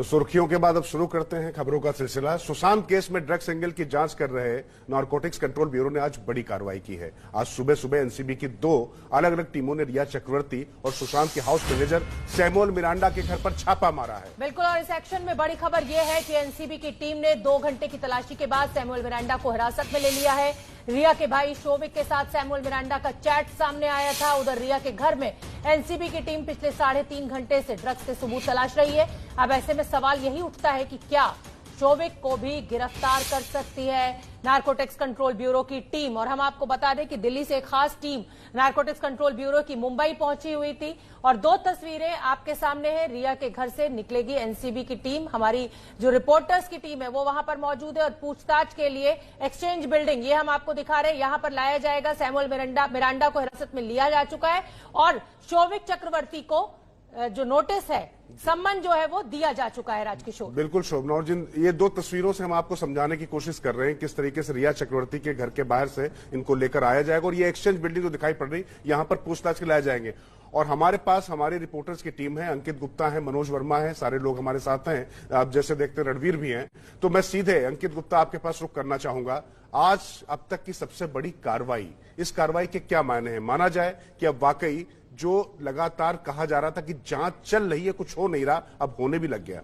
तो सुर्खियों के बाद अब शुरू करते हैं खबरों का सिलसिला। सुशांत केस में ड्रग्स एंगल की जांच कर रहे नारकोटिक्स कंट्रोल ब्यूरो ने आज बड़ी कार्रवाई की है। आज सुबह सुबह एनसीबी की 2 अलग अलग टीमों ने रिया चक्रवर्ती और सुशांत के हाउस मैनेजर सैमुअल मिरांडा के घर पर छापा मारा है। बिल्कुल, और इस एक्शन में बड़ी खबर यह है कि एनसीबी की टीम ने 2 घंटे की तलाशी के बाद सैमुअल मिरांडा को हिरासत में ले लिया है। रिया के भाई शोविक के साथ सैमुअल मिरांडा का चैट सामने आया था। उधर रिया के घर में एनसीबी की टीम पिछले 3.5 घंटे से ड्रग्स के सबूत तलाश रही है। अब ऐसे में सवाल यही उठता है कि क्या शोविक को भी गिरफ्तार कर सकती है नारकोटिक्स कंट्रोल ब्यूरो की टीम। और हम आपको बता दें कि दिल्ली से एक खास टीम नारकोटिक्स कंट्रोल ब्यूरो की मुंबई पहुंची हुई थी और 2 तस्वीरें आपके सामने हैं। रिया के घर से निकलेगी एनसीबी की टीम, हमारी जो रिपोर्टर्स की टीम है वो वहां पर मौजूद है और पूछताछ के लिए एक्सचेंज बिल्डिंग ये हम आपको दिखा रहे हैं, यहां पर लाया जाएगा। सैमुअल मिरांडा को हिरासत में लिया जा चुका है और शोविक चक्रवर्ती को जो नोटिस है, सम्मन जो है वो दिया जा चुका है। राजकिशोर, बिल्कुल शोभना, और जिन ये 2 तस्वीरों से हम आपको समझाने की कोशिश कर रहे हैं किस तरीके से रिया चक्रवर्ती के घर के बाहर से इनको लेकर आया जाएगा और ये एक्सचेंज बिल्डिंग जो दिखाई पड़ रही यहां पर पूछताछ के लाए जाएंगे। और हमारे पास हमारे रिपोर्टर्स की टीम है, अंकित गुप्ता है, मनोज वर्मा है, सारे लोग हमारे साथ हैं। आप जैसे देखते रणवीर भी हैं। तो मैं सीधे अंकित गुप्ता आपके पास रुख करना चाहूंगा। आज अब तक की सबसे बड़ी कार्रवाई, इस कार्रवाई के क्या मायने हैं? माना जाए कि अब वाकई जो लगातार कहा जा रहा था कि जांच चल रही है, कुछ हो नहीं रहा, अब होने भी लग गया।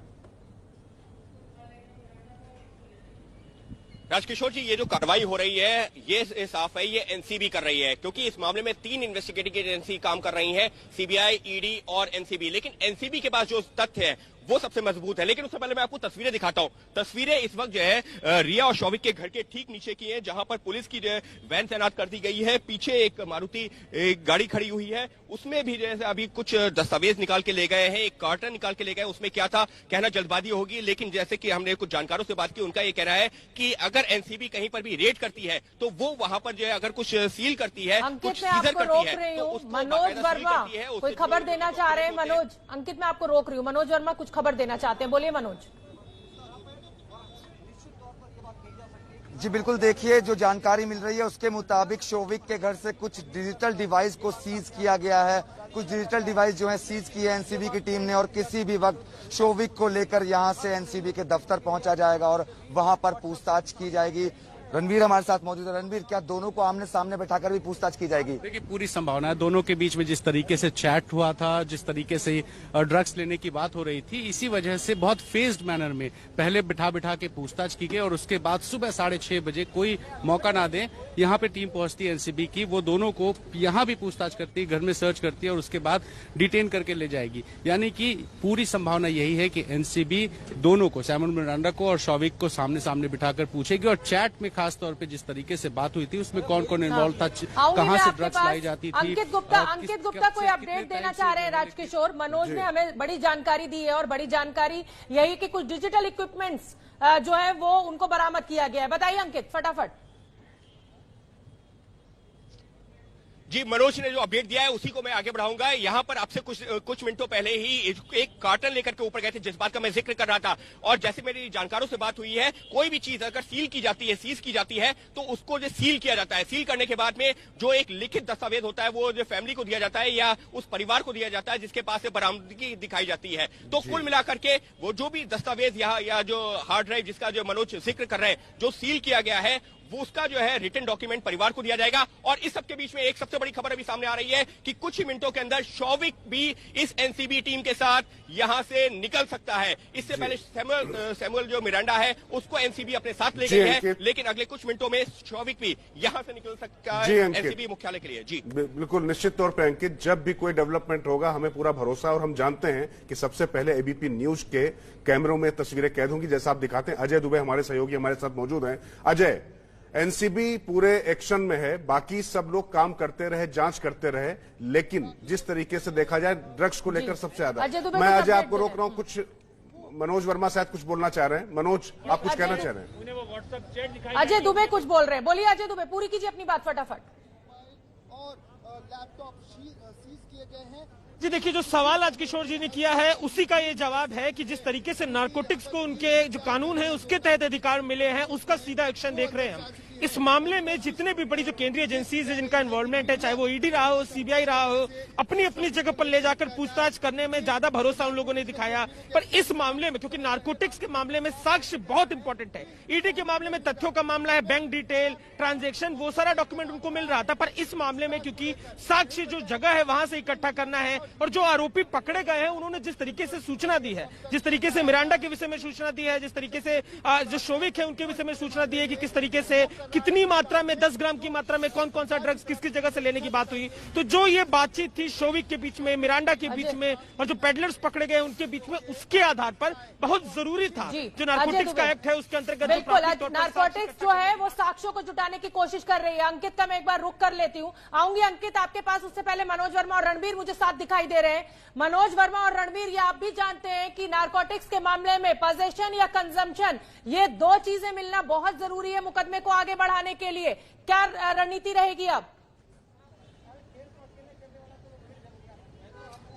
राजकिशोर जी, ये जो कार्रवाई हो रही है ये साफ है, ये एनसीबी कर रही है, क्योंकि इस मामले में 3 इन्वेस्टिगेटिव एजेंसी काम कर रही हैं, सीबीआई, ईडी और एनसीबी। लेकिन एनसीबी के पास जो तथ्य है वो सबसे मजबूत है। लेकिन उससे पहले मैं आपको तस्वीरें दिखाता हूं। तस्वीरें इस वक्त जो है रिया और शौविक के घर के ठीक नीचे की हैं, जहां पर पुलिस की जो है वैन तैनात कर दी गई है। पीछे एक मारुति एक गाड़ी खड़ी हुई है, उसमें भी जैसे अभी कुछ दस्तावेज निकाल के ले गए हैं, एक कार्टन निकाल के ले गए। उसमें क्या था, कहना जल्दबाजी होगी, लेकिन जैसे कि हमने कुछ जानकारों से बात की, उनका ये कहना है कि अगर एनसीबी कहीं पर भी रेड करती है तो वो वहां पर जो है अगर कुछ सील करती है, कुछ सीजर करती है, तो मनोज वर्मा कोई खबर देना चाह रहे हैं। मनोज, अंकित मैं आपको रोक रही हूँ। मनोज वर्मा कुछ खबर देना चाहते हैं, बोलिए मनोज। जी बिल्कुल, देखिए जो जानकारी मिल रही है उसके मुताबिक शोविक के घर से कुछ डिजिटल डिवाइस को सीज किया गया है। कुछ डिजिटल डिवाइस जो है सीज किए एनसीबी की टीम ने और किसी भी वक्त शोविक को लेकर यहां से एनसीबी के दफ्तर पहुंचा जाएगा और वहां पर पूछताछ की जाएगी। रणवीर हमारे साथ मौजूद है। रणवीर, क्या दोनों को आमने सामने बैठाकर भी पूछताछ की जाएगी? देखिए, पूरी संभावना है। दोनों के बीच में जिस तरीके से चैट हुआ था, जिस तरीके से ड्रग्स लेने की बात हो रही थी, इसी वजह से बहुत फेज्ड मैनर में पहले बिठा के पूछताछ की गई और उसके बाद सुबह 6:30 बजे कोई मौका ना दे, यहाँ पे टीम पहुंचती है एनसीबी की, वो दोनों को यहाँ भी पूछताछ करती है, घर में सर्च करती है और उसके बाद डिटेन करके ले जाएगी। यानी कि पूरी संभावना यही है कि एनसीबी दोनों को, सैमुअल मिरांडा को और शौविक को सामने सामने बिठाकर पूछेगी। और चैट में खास तौर पे जिस तरीके से बात हुई थी उसमें कौन कौन इन्वॉल्व था, कहां से ड्रग्स लाई जाती थी। अंकित गुप्ता कोई अपडेट देना चाह रहे हैं? राजकिशोर, मनोज ने हमें बड़ी जानकारी दी है और बड़ी जानकारी यही कि कुछ डिजिटल इक्विपमेंट्स जो है वो उनको बरामद किया गया है। बताइए अंकित, फटाफट। जी, मनोज ने जो अपडेट दिया है उसी को मैं आगे बढ़ाऊंगा। यहाँ पर आपसे कुछ मिनटों पहले ही एक कार्टन लेकर के ऊपर गए थे, जिस बात का मैं जिक्र कर रहा था। और जैसे मेरी जानकारों से बात हुई है, कोई भी चीज अगर सील की जाती है, सीज की जाती है, तो उसको जो सील किया जाता है, सील करने के बाद में जो एक लिखित दस्तावेज होता है वो जो फैमिली को दिया जाता है या उस परिवार को दिया जाता है जिसके पास से बरामदगी दिखाई जाती है। तो कुल मिलाकर के वो जो भी दस्तावेज या जो हार्ड ड्राइव जिसका जो मनोज जिक्र कर रहे हैं, जो सील किया गया है, वो उसका जो है रिटन डॉक्यूमेंट परिवार को दिया जाएगा। और इस सबके बीच में एक सबसे बड़ी खबर अभी सामने आ रही है कि कुछ ही मिनटों के अंदर शौविक भी इस एनसीबी टीम के साथ यहां से निकल सकता है। इससे पहले सैमुअल जो मिरांडा है उसको एनसीबी अपने साथ ले गई है, लेकिन अगले कुछ मिनटों में शौविक भी यहां से निकल सकता है एनसीबी मुख्यालय के लिए। जी बिल्कुल, निश्चित तौर पर अंकित, जब भी कोई डेवलपमेंट होगा हमें पूरा भरोसा, और हम जानते हैं कि सबसे पहले एबीपी न्यूज के कैमरों में तस्वीरें कैद होंगी, जैसा आप दिखाते हैं। अजय दुबे हमारे सहयोगी हमारे साथ मौजूद हैं। अजय, एनसीबी पूरे एक्शन में है, बाकी सब लोग काम करते रहे, जांच करते रहे, लेकिन जिस तरीके से देखा जाए ड्रग्स को लेकर सबसे ज्यादा, मैं अजय आपको रोक रहा हूं, कुछ मनोज वर्मा शायद कुछ बोलना चाह रहे हैं। मनोज, आप कुछ कहना चाह रहे हैं? अजय दुबे कुछ बोल रहे हैं, बोलिए अजय दुबे, पूरी कीजिए अपनी बात फटाफट। और लैपटॉप सीज किए गए हैं। जी देखिए, जो सवाल आज किशोर जी ने किया है उसी का ये जवाब है कि जिस तरीके से नारकोटिक्स को उनके जो कानून है उसके तहत अधिकार मिले हैं, उसका सीधा एक्शन देख रहे हैं हम। इस मामले में जितने भी बड़ी जो केंद्रीय एजेंसीज है जिनका इन्वॉल्वमेंट है, चाहे वो ईडी रहा हो, सीबीआई रहा हो, अपनी अपनी जगह पर ले जाकर पूछताछ करने में ज्यादा भरोसा उन लोगों ने दिखाया। पर इस मामले में, क्योंकि नारकोटिक्स के मामले में साक्ष्य बहुत इंपॉर्टेंट है, ईडी के मामले में तथ्यों का मामला है, बैंक डिटेल, ट्रांजैक्शन, वो सारा डॉक्यूमेंट उनको मिल रहा था। पर इस मामले में क्योंकि साक्ष्य जो जगह है वहां से इकट्ठा करना है, और जो आरोपी पकड़े गए हैं उन्होंने जिस तरीके से सूचना दी है, जिस तरीके से मिरांडा के विषय में सूचना दी है, जिस तरीके से जो शोविक है उनके विषय में सूचना दी है कि किस तरीके से कितनी मात्रा में 10 ग्राम की मात्रा में कौन कौन सा ड्रग्स किस किस जगह से लेने की बात हुई, तो जो ये बातचीत थी शोविक के बीच में, मिरांडा के बीच में, और जो पेडलर्स पकड़े गए उनके बीच में, उसके आधार पर बहुत जरूरी था जो नारकोटिक्स का एक्ट है उसके अंतर्गत। बिल्कुल, नारकोटिक्स जो है वो साक्ष्यों को जुटाने की कोशिश कर रही है। अंकित का मैं एक बार रुक कर लेती हूँ, आऊंगी अंकित आपके पास। उससे पहले मनोज वर्मा और रणवीर मुझे साथ दिखाई दे रहे हैं। मनोज वर्मा और रणवीर, ये आप भी जानते हैं कि नारकोटिक्स के मामले में पोजेशन या कंजम्पशन, ये दो चीजें मिलना बहुत जरूरी है मुकदमे को आगे बढ़ाने के लिए। क्या रणनीति रहेगी अब?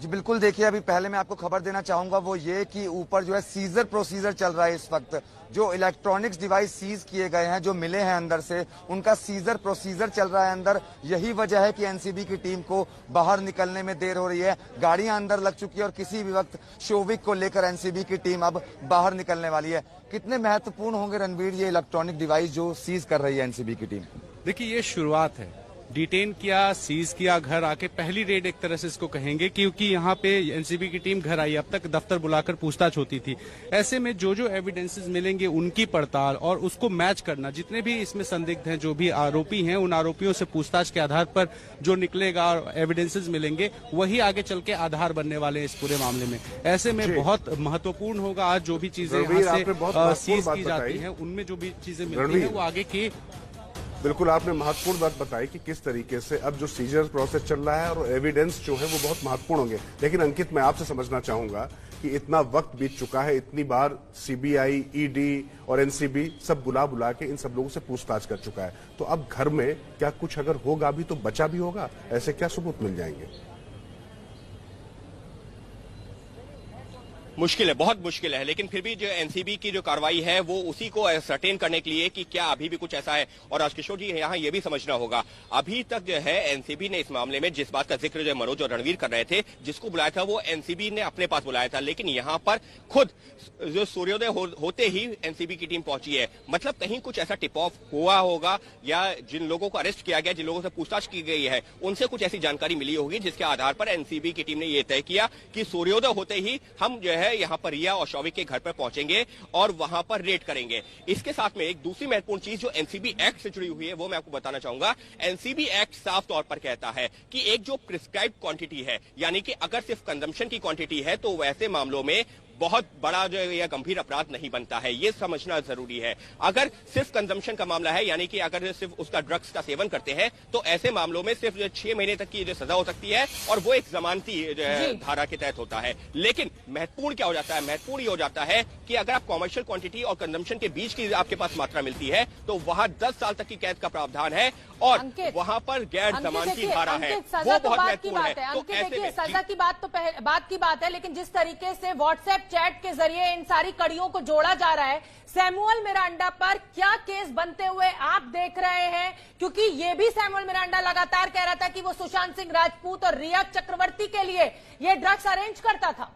जी बिल्कुल, देखिए अभी पहले मैं आपको खबर देना चाहूंगा वो ये कि ऊपर जो है सीजर प्रोसीजर चल रहा है इस वक्त। जो इलेक्ट्रॉनिक्स डिवाइस सीज किए गए हैं, जो मिले हैं अंदर से, उनका सीजर प्रोसीजर चल रहा है अंदर। यही वजह है कि एनसीबी की टीम को बाहर निकलने में देर हो रही है। गाड़ियां अंदर लग चुकी है और किसी भी वक्त शोविक को लेकर एनसीबी की टीम अब बाहर निकलने वाली है। कितने महत्वपूर्ण होंगे रणवीर ये इलेक्ट्रॉनिक डिवाइस जो सीज कर रही है एनसीबी की टीम? देखिए, ये शुरुआत है। डिटेन किया, सीज किया, घर आके पहली रेड एक तरह से इसको कहेंगे, क्योंकि यहाँ पे एनसीबी की टीम घर आई, अब तक दफ्तर बुलाकर पूछताछ होती थी। ऐसे में जो जो एविडेंसेस मिलेंगे उनकी पड़ताल और उसको मैच करना, जितने भी इसमें संदिग्ध हैं, जो भी आरोपी हैं, उन आरोपियों से पूछताछ के आधार पर जो निकलेगा और एविडेंसेस मिलेंगे वही आगे चल के आधार बनने वाले हैं इस पूरे मामले में। ऐसे में बहुत महत्वपूर्ण होगा आज जो भी चीजें यहाँ से सीज की जाती है, उनमें जो भी चीजें मिलती है वो आगे की। बिल्कुल, आपने महत्वपूर्ण बात बताई कि किस तरीके से अब जो सीजर प्रोसेस चल रहा है और एविडेंस जो है वो बहुत महत्वपूर्ण होंगे। लेकिन अंकित, मैं आपसे समझना चाहूंगा कि इतना वक्त बीत चुका है, इतनी बार सीबीआई, ईडी और एनसीबी सब बुला के इन सब लोगों से पूछताछ कर चुका है, तो अब घर में क्या कुछ अगर होगा भी तो बचा भी होगा? ऐसे क्या सबूत मिल जाएंगे? मुश्किल है, बहुत मुश्किल है, लेकिन फिर भी जो एनसीबी की जो कार्रवाई है वो उसी को सर्टेन करने के लिए कि क्या अभी भी कुछ ऐसा है। और राजकिशोर जी, यहाँ ये भी समझना होगा, अभी तक जो है एनसीबी ने इस मामले में जिस बात का जिक्र जो मनोज और रणवीर कर रहे थे, जिसको बुलाया था वो एनसीबी ने अपने पास बुलाया था, लेकिन यहाँ पर खुद जो सूर्योदय होते ही एनसीबी की टीम पहुंची है। मतलब कहीं कुछ ऐसा टिप ऑफ हुआ होगा, या जिन लोगों को अरेस्ट किया गया, जिन लोगों से पूछताछ की गई है, उनसे कुछ ऐसी जानकारी मिली होगी जिसके आधार पर एनसीबी की टीम ने यह तय किया कि सूर्योदय होते ही हम जो है यहाँ पर रिया और शौविक के घर पर पहुंचेंगे और वहां पर रेड करेंगे। इसके साथ में एक दूसरी महत्वपूर्ण चीज जो एनसीबी एक्ट से जुड़ी हुई है वो मैं आपको बताना चाहूंगा। एनसीबी एक्ट साफ तौर पर कहता है कि एक जो प्रिस्क्राइब्ड क्वांटिटी है, यानी कि अगर सिर्फ कंजम्पशन की क्वांटिटी है तो वैसे मामलों में बहुत बड़ा जो है यह गंभीर अपराध नहीं बनता है, ये समझना जरूरी है। अगर सिर्फ कंजम्पशन का मामला है, यानी कि अगर सिर्फ उसका ड्रग्स का सेवन करते हैं, तो ऐसे मामलों में सिर्फ 6 महीने तक की जो सजा हो सकती है और वो एक जमानती धारा के तहत होता है। लेकिन महत्वपूर्ण क्या हो जाता है? महत्वपूर्ण ये हो जाता है कि अगर आप कॉमर्शियल क्वांटिटी और कंजम्पशन के बीच की आपके पास मात्रा मिलती है तो वहां 10 साल तक की कैद का प्रावधान है और वहां पर गैर जमानती धारा है, वो बहुत महत्वपूर्ण है। तो देखिए, सजा की बात तो बात की बात है, लेकिन जिस तरीके से व्हाट्सएप चैट के जरिए इन सारी कड़ियों को जोड़ा जा रहा है, सैमुअल मिरांडा पर क्या केस बनते हुए आप देख रहे हैं? क्योंकि ये भी सैमुअल मिरांडा लगातार कह रहा था कि वो सुशांत सिंह राजपूत और रिया चक्रवर्ती के लिए ये ड्रग्स अरेंज करता था।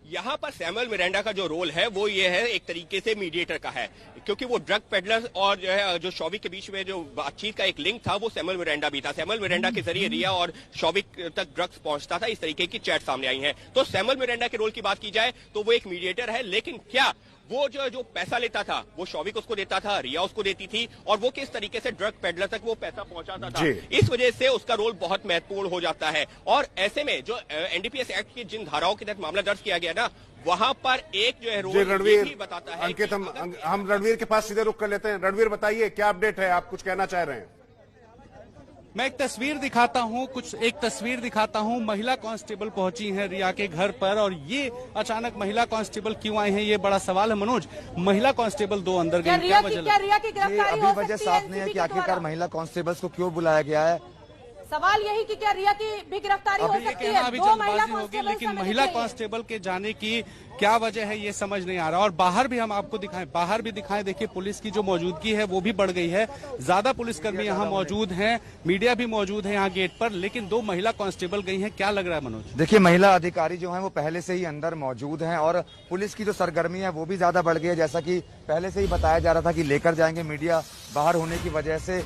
यहाँ पर सैमुअल मिरांडा का जो रोल है वो ये है एक तरीके से मीडिएटर का है, क्योंकि वो ड्रग पेडलर और जो है जो शौविक के बीच में जो बातचीत का एक लिंक था वो सैमुअल मिरांडा भी था। सैमुअल मिरांडा के जरिए रिया और शौविक तक ड्रग्स पहुंचता था। इस तरीके की चैट सामने आई है। तो सैमुअल मिरांडा के रोल की बात की जाए तो वो एक मीडिएटर है, लेकिन क्या वो जो पैसा लेता था वो शौविक उसको देता था, रिया उसको देती थी, और वो किस तरीके से ड्रग पेडलर तक वो पैसा पहुंचाता था, इस वजह से उसका रोल बहुत महत्वपूर्ण हो जाता है। और ऐसे में जो एनडीपीएस एक्ट की जिन धाराओं के तहत मामला दर्ज किया गया ना, वहां पर एक जो है रोल रणवीर बताता है। अंकित, हम रणवीर के पास सीधे रुक कर लेते हैं। रणवीर, बताइए क्या अपडेट है, आप कुछ कहना चाह रहे हैं? मैं एक तस्वीर दिखाता हूं। महिला कांस्टेबल पहुंची हैं रिया के घर पर, और ये अचानक महिला कांस्टेबल क्यों आई हैं ये बड़ा सवाल है। मनोज, महिला कांस्टेबल 2 अंदर गई, क्या रिया की गिरफ्तारी अभी वजह साफ नहीं है कि आखिरकार महिला कांस्टेबल्स को क्यों बुलाया गया है। सवाल यही कि क्या रिया की भी गिरफ्तारी हो सकती है? 2 महिला होगी, लेकिन महिला कांस्टेबल के जाने की क्या वजह है ये समझ नहीं आ रहा। और बाहर भी हम आपको दिखाएं, बाहर भी दिखाएं, देखिए पुलिस की जो मौजूदगी है वो भी बढ़ गई है, ज्यादा पुलिसकर्मी यहाँ मौजूद हैं, मीडिया भी मौजूद है यहाँ गेट पर, लेकिन 2 महिला कांस्टेबल गई हैं। क्या लग रहा है मनोज? देखिए, महिला अधिकारी जो हैं वो पहले से ही अंदर मौजूद हैं और पुलिस की जो सरगर्मी है वो भी ज्यादा बढ़ गई है। जैसा कि पहले से ही बताया जा रहा था कि लेकर जाएंगे, मीडिया बाहर होने की वजह से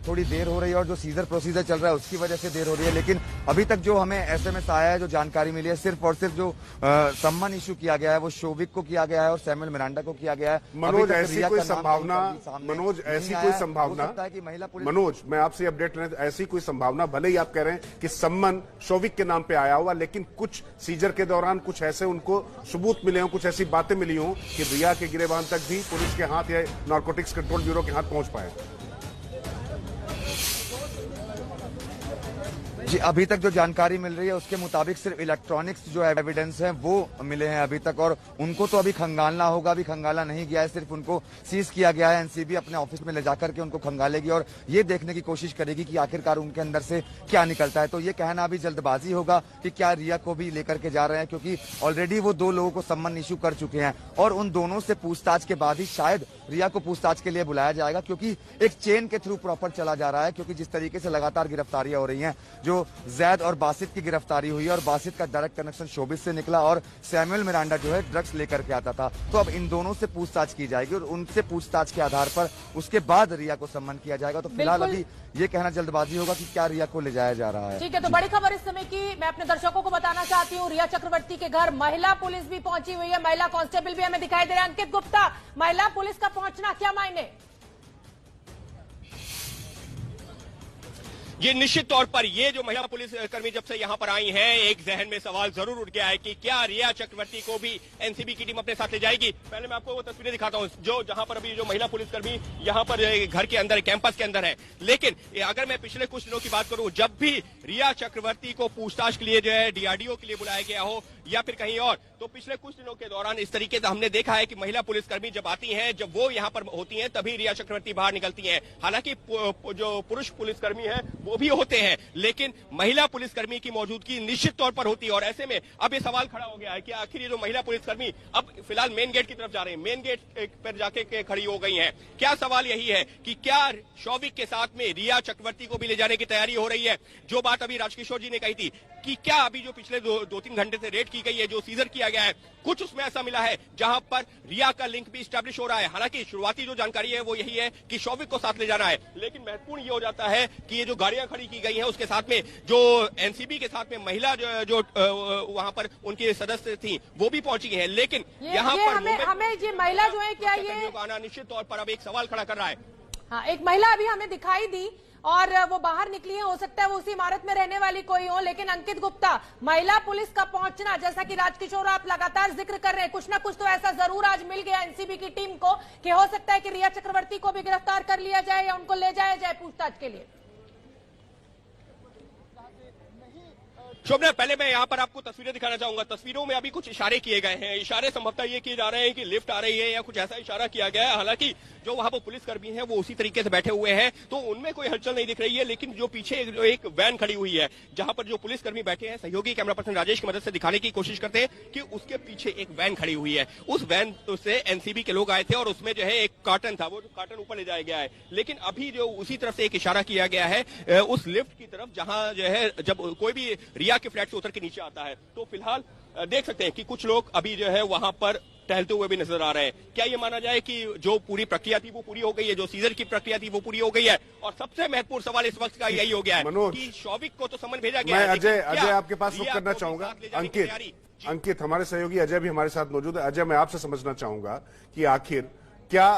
थोड़ी देर हो रही है और जो सीजर प्रोसीजर चल रहा है उसकी वजह से देर हो रही है। लेकिन अभी तक जो हमें एसएमएस आया है, जो जानकारी मिली है, सिर्फ और सिर्फ जो सम्मन इशू किया गया है वो शोविक को किया गया है और सैमुअल मिरांडा को किया गया है। मनोज, ऐसी कोई संभावना, मनोज ऐसी कोई संभावना कि महिला पुलिस, मनोज मैं आपसे अपडेट लें, ऐसी कोई संभावना, भले ही आप कह रहे हैं कि सम्मन शोविक के नाम पे आया हुआ, लेकिन कुछ सीजर के दौरान कुछ ऐसे उनको सबूत मिले हों, कुछ ऐसी बातें मिली हों कि रिया के गिरेबान तक भी पुलिस के हाथ या नारकोटिक्स कंट्रोल ब्यूरो के हाथ पहुंच पाए। जी, अभी तक जो जानकारी मिल रही है उसके मुताबिक सिर्फ इलेक्ट्रॉनिक्स जो एविडेंस हैं वो मिले हैं अभी तक, और उनको तो अभी खंगालना होगा, अभी खंगाला नहीं गया है, सिर्फ उनको सीज किया गया है। एनसीबी अपने ऑफिस में ले जाकर के उनको खंगालेगी और ये देखने की कोशिश करेगी कि आखिरकार उनके अंदर से क्या निकलता है। तो ये कहना अभी जल्दबाजी होगा कि क्या रिया को भी लेकर के जा रहे हैं, क्योंकि ऑलरेडी वो 2 लोगों को सम्मन इशू कर चुके हैं और उन दोनों से पूछताछ के बाद ही शायद रिया को पूछताछ के लिए बुलाया जाएगा, क्योंकि एक चेन के थ्रू प्रॉपर चला जा रहा है। क्योंकि जिस तरीके से लगातार गिरफ्तारियां हो रही हैं, जो जैद और बासित की गिरफ्तारी हुई है और बासित का डायरेक्ट कनेक्शन शोबिस से निकला और सैमुअल मिरांडा जो है ड्रग्स लेकर के आता था, तो अब इन दोनों से पूछताछ की जाएगी और उनसे पूछताछ के आधार पर उसके बाद रिया को सम्मन किया जाएगा। तो फिलहाल अभी ये कहना जल्दबाजी होगा कि क्या रिया को ले जाया जा रहा है। ठीक है, तो बड़ी खबर इस समय की मैं अपने दर्शकों को बताना चाहती हूँ, रिया चक्रवर्ती के घर महिला पुलिस भी पहुंची हुई है, महिला कांस्टेबल भी हमें दिखाई दे रहे हैं। अंकित गुप्ता, महिला पुलिस का पहुंचना क्या मायने? ये निश्चित तौर पर ये जो महिला पुलिस कर्मी जब से यहाँ पर आई हैं, एक जहन में सवाल जरूर उठ गया है कि क्या रिया चक्रवर्ती को भी एनसीबी की टीम अपने साथ ले जाएगी। पहले मैं आपको वो तस्वीरें दिखाता हूँ जो जहां पर अभी जो महिला पुलिसकर्मी यहाँ पर घर के अंदर, कैंपस के अंदर है। लेकिन अगर मैं पिछले कुछ दिनों की बात करूं, जब भी रिया चक्रवर्ती को पूछताछ के लिए जो है डीआरडीओ के लिए बुलाया गया हो या फिर कहीं और, तो पिछले कुछ दिनों के दौरान इस तरीके से हमने देखा है कि महिला पुलिसकर्मी जब आती हैं, जब वो यहाँ पर होती हैं, तभी रिया चक्रवर्ती बाहर निकलती हैं। हालांकि जो पुरुष पुलिसकर्मी हैं वो भी होते हैं, लेकिन महिला पुलिसकर्मी की मौजूदगी निश्चित तौर पर होती है। और ऐसे में अब ये सवाल खड़ा हो गया है कि आखिर ये जो महिला पुलिसकर्मी अब फिलहाल मेन गेट की तरफ जा रहे हैं, मेन गेट पर जाके खड़ी हो गई हैं। क्या सवाल यही है कि क्या शौविक के साथ में रिया चक्रवर्ती को भी ले जाने की तैयारी हो रही है? जो बात अभी राजकिशोर जी ने कही थी कि क्या अभी जो पिछले 2-3 घंटे से रेड की गई है, जो सीजर किया गया है, कुछ उसमें ऐसा मिला है जहां पर रिया का लिंक भी स्टैब्लिश हो रहा है। हालांकि शुरुआती जो जानकारी है वो यही है कि शौविक को साथ ले जाना है, लेकिन महत्वपूर्ण ये हो जाता है कि ये जो गाड़ियां खड़ी की गई हैं उसके साथ में जो एनसीबी के साथ में महिला जो वहां पर उनके सदस्य थी वो भी पहुंची हैं। लेकिन यहाँ पर हमें ये महिला जो है, क्या ये आना निश्चित तौर पर अब एक सवाल खड़ा कर रहा है। हाँ, एक महिला अभी हमें दिखाई दी और वो बाहर निकली है, हो सकता है वो उसी इमारत में रहने वाली कोई हो। लेकिन अंकित गुप्ता, महिला पुलिस का पहुंचना, जैसा कि राजकिशोर आप लगातार जिक्र कर रहे हैं, कुछ ना कुछ तो ऐसा जरूर आज मिल गया एनसीबी की टीम को कि हो सकता है कि रिया चक्रवर्ती को भी गिरफ्तार कर लिया जाए या उनको ले जाया जाए पूछताछ के लिए। शोभना, पहले मैं यहाँ पर आपको तस्वीरें दिखाना चाहूंगा। तस्वीरों में अभी कुछ इशारे किए गए हैं। इशारे संभवतः ये किए जा रहे हैं कि लिफ्ट आ रही है या कुछ ऐसा इशारा किया गया है। हालांकि जो वहां पर पुलिसकर्मी हैं वो उसी तरीके से बैठे हुए हैं, तो उनमें कोई हलचल नहीं दिख रही है। लेकिन जो पीछे एक वैन खड़ी हुई है जहां पर जो पुलिसकर्मी बैठे हैं, सहयोगी कैमरा पर्सन राजेश की मदद से दिखाने की कोशिश करते हैं कि उसके पीछे एक वैन खड़ी हुई है। उस वैन से एनसीबी के लोग आए थे और उसमें जो है एक कार्टन था, वो कार्टन ऊपर ले जाया गया है। लेकिन अभी जो उसी तरफ से एक इशारा किया गया है उस लिफ्ट की तरफ, जहां जो है जब कोई भी रिया के फ्लैट से उतर के नीचे आता है, तो फिलहाल देख सकते हैं कि कुछ लोग अभी जो है वहां पर टहलते हुए भी नजर आ रहे हैं। क्या ये माना जाए कि जो पूरी प्रक्रिया थी वो पूरी हो गई है, जो सीजर की प्रक्रिया थी वो पूरी हो गई है? और सबसे महत्वपूर्ण सवाल इस वक्त का यही हो गया है कि शौविक को तो समन भेजा गया है। मैं अजय आपके पास रुक करना चाहूंगा। अंकित हमारे सहयोगी अजय भी हमारे साथ मौजूद है। अजय, मैं आपसे समझना चाहूंगा कि आखिर क्या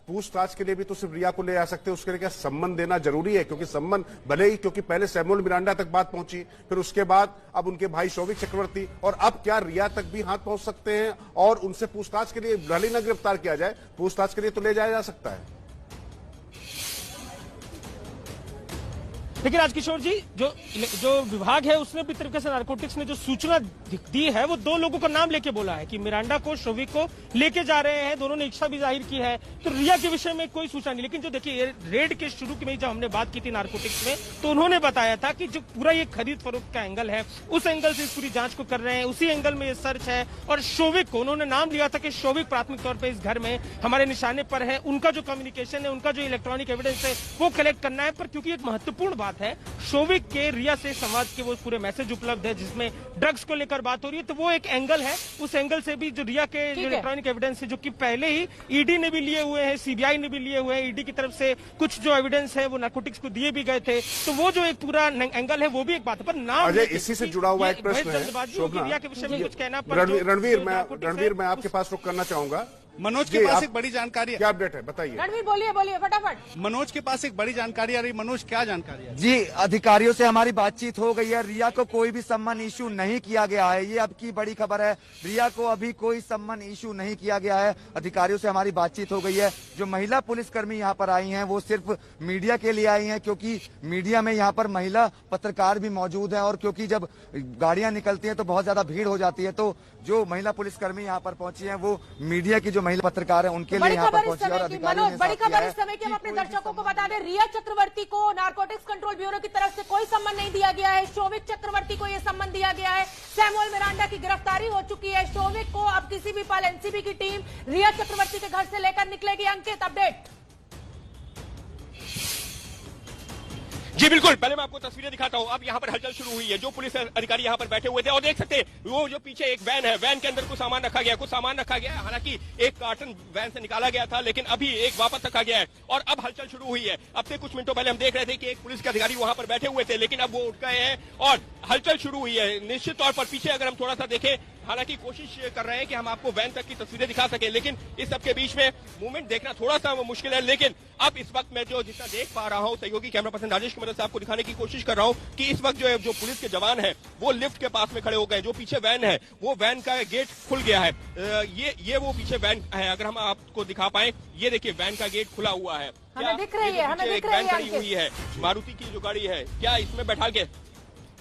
पूछताछ के लिए भी तो सिर्फ रिया को ले आ सकते हैं, उसके लिए क्या सम्मन देना जरूरी है? क्योंकि सम्मन भले ही, क्योंकि पहले सैमुअल मिरांडा तक बात पहुंची, फिर उसके बाद अब उनके भाई शौविक चक्रवर्ती, और अब क्या रिया तक भी हाथ पहुंच सकते हैं और उनसे पूछताछ के लिए भले ही न गिरफ्तार किया जाए, पूछताछ के लिए तो ले जाया जा सकता है। लेकिन आज किशोर जी जो विभाग है उसने भी तरीके से नारकोटिक्स ने जो सूचना दी है वो 2 लोगों का नाम लेके बोला है कि मिरांडा को, शोविक को लेके जा रहे हैं। दोनों ने इच्छा भी जाहिर की है। तो रिया के विषय में कोई सूचना नहीं। लेकिन जो देखिए रेड के शुरू में जब हमने बात की थी नारकोटिक्स में, तो उन्होंने बताया था कि जो पूरा ये खरीद फरोख्त का एंगल है उस एंगल से इस पूरी जांच को कर रहे हैं, उसी एंगल में ये सर्च है। और शोविक को उन्होंने नाम लिया था कि शोविक प्राथमिक तौर पर इस घर में हमारे निशाने पर है। उनका जो कम्युनिकेशन है, उनका जो इलेक्ट्रॉनिक एविडेंस है वो कलेक्ट करना है। पर क्योंकि एक महत्वपूर्ण बात है, शोविक के रिया से संवाद के वो पूरे मैसेज उपलब्ध है जिसमें ड्रग्स को लेकर बात हो रही है, तो वो एक एंगल है। उस एंगल से भी जो रिया के जो इलेक्ट्रॉनिक एविडेंस है, जो कि पहले ही ईडी ने भी लिए हुए हैं, सीबीआई ने भी लिए हुए हैं, ईडी की तरफ से कुछ जो एविडेंस है वो नारकोटिक्स को दिए भी गए थे, तो वो जो एक पूरा एंगल है वो भी एक बात है। पर नाम इसी से जुड़ा हुआ एक प्रश्न है रिया के विषय में कुछ कहना। रणवीर, मैं आपके पास रुक करना चाहूंगा। मनोज के पास एक बड़ी जानकारी, क्या अपडेट है बताइए। रणवीर बोलिए फटाफट। मनोज के पास एक बड़ी जानकारी आ रही। मनोज, क्या जानकारी है? जी, अधिकारियों से हमारी बातचीत हो गई है। रिया को कोई भी सम्मन इशू नहीं किया गया है, ये अब की बड़ी खबर है। रिया को अभी कोई सम्मन इशू नहीं किया गया है। अधिकारियों से हमारी बातचीत हो गई है। जो महिला पुलिसकर्मी यहाँ पर आई हैं वो सिर्फ मीडिया के लिए आई हैं, क्योंकि मीडिया में यहाँ पर महिला पत्रकार भी मौजूद है। और क्योंकि जब गाड़ियां निकलती हैं तो बहुत ज्यादा भीड़ हो जाती है, तो जो महिला पुलिसकर्मी यहाँ पर पहुंची है वो मीडिया की जो महिला पत्रकार है उनके लिए यहाँ पर पहुंची है। और अधिकारियों ने बड़ी खबर इस समय की हम अपने दर्शकों को बता दें, रिया चक्रवर्ती को नारकोटिक्स कंट्रोल ब्यूरो की तरफ से कोई सम्मन नहीं दिया गया है। शोविक चक्रवर्ती को यह सम्मन दिया गया है। सैमुअल मिरांडा की गिरफ्तारी हो चुकी है। शोविक को अब किसी भी पल एनसीबी की टीम रिया चक्रवर्ती के घर से लेकर निकलेगी। अंकित, अपडेट। जी बिल्कुल, पहले मैं आपको तस्वीरें दिखाता हूं। अब यहाँ पर हलचल शुरू हुई है। जो पुलिस अधिकारी यहाँ पर बैठे हुए थे और देख सकते हैं वो जो पीछे एक वैन है, वैन के अंदर कुछ सामान रखा गया है। हालांकि एक कार्टन वैन से निकाला गया था, लेकिन अभी एक वापस रखा गया है और अब हलचल शुरू हुई है। अब से कुछ मिनटों पहले हम देख रहे थे कि एक पुलिस के अधिकारी वहां पर बैठे हुए थे, लेकिन अब वो उठ गए हैं और हलचल शुरू हुई है। निश्चित तौर पर पीछे अगर हम थोड़ा सा देखें, हालांकि कोशिश कर रहे हैं कि हम आपको वैन तक की तस्वीरें दिखा सके, लेकिन इस सबके बीच में मूवमेंट देखना थोड़ा सा मुश्किल है। लेकिन अब इस वक्त मैं जो जितना देख पा रहा हूं, सहयोगी कैमरा पर्सन राजेश की मदद से आपको दिखाने की कोशिश कर रहा हूं कि इस वक्त जो पुलिस के जवान है वो लिफ्ट के पास में खड़े हो गए। जो पीछे वैन है वो वैन का गेट खुल गया है। ये वो पीछे वैन है, अगर हम आपको दिखा पाए, ये देखिए वैन का गेट खुला हुआ है। हमें दिख रही है, वैन खड़ी हुई है, मारुति की जो गाड़ी है, क्या इसमें बैठा के?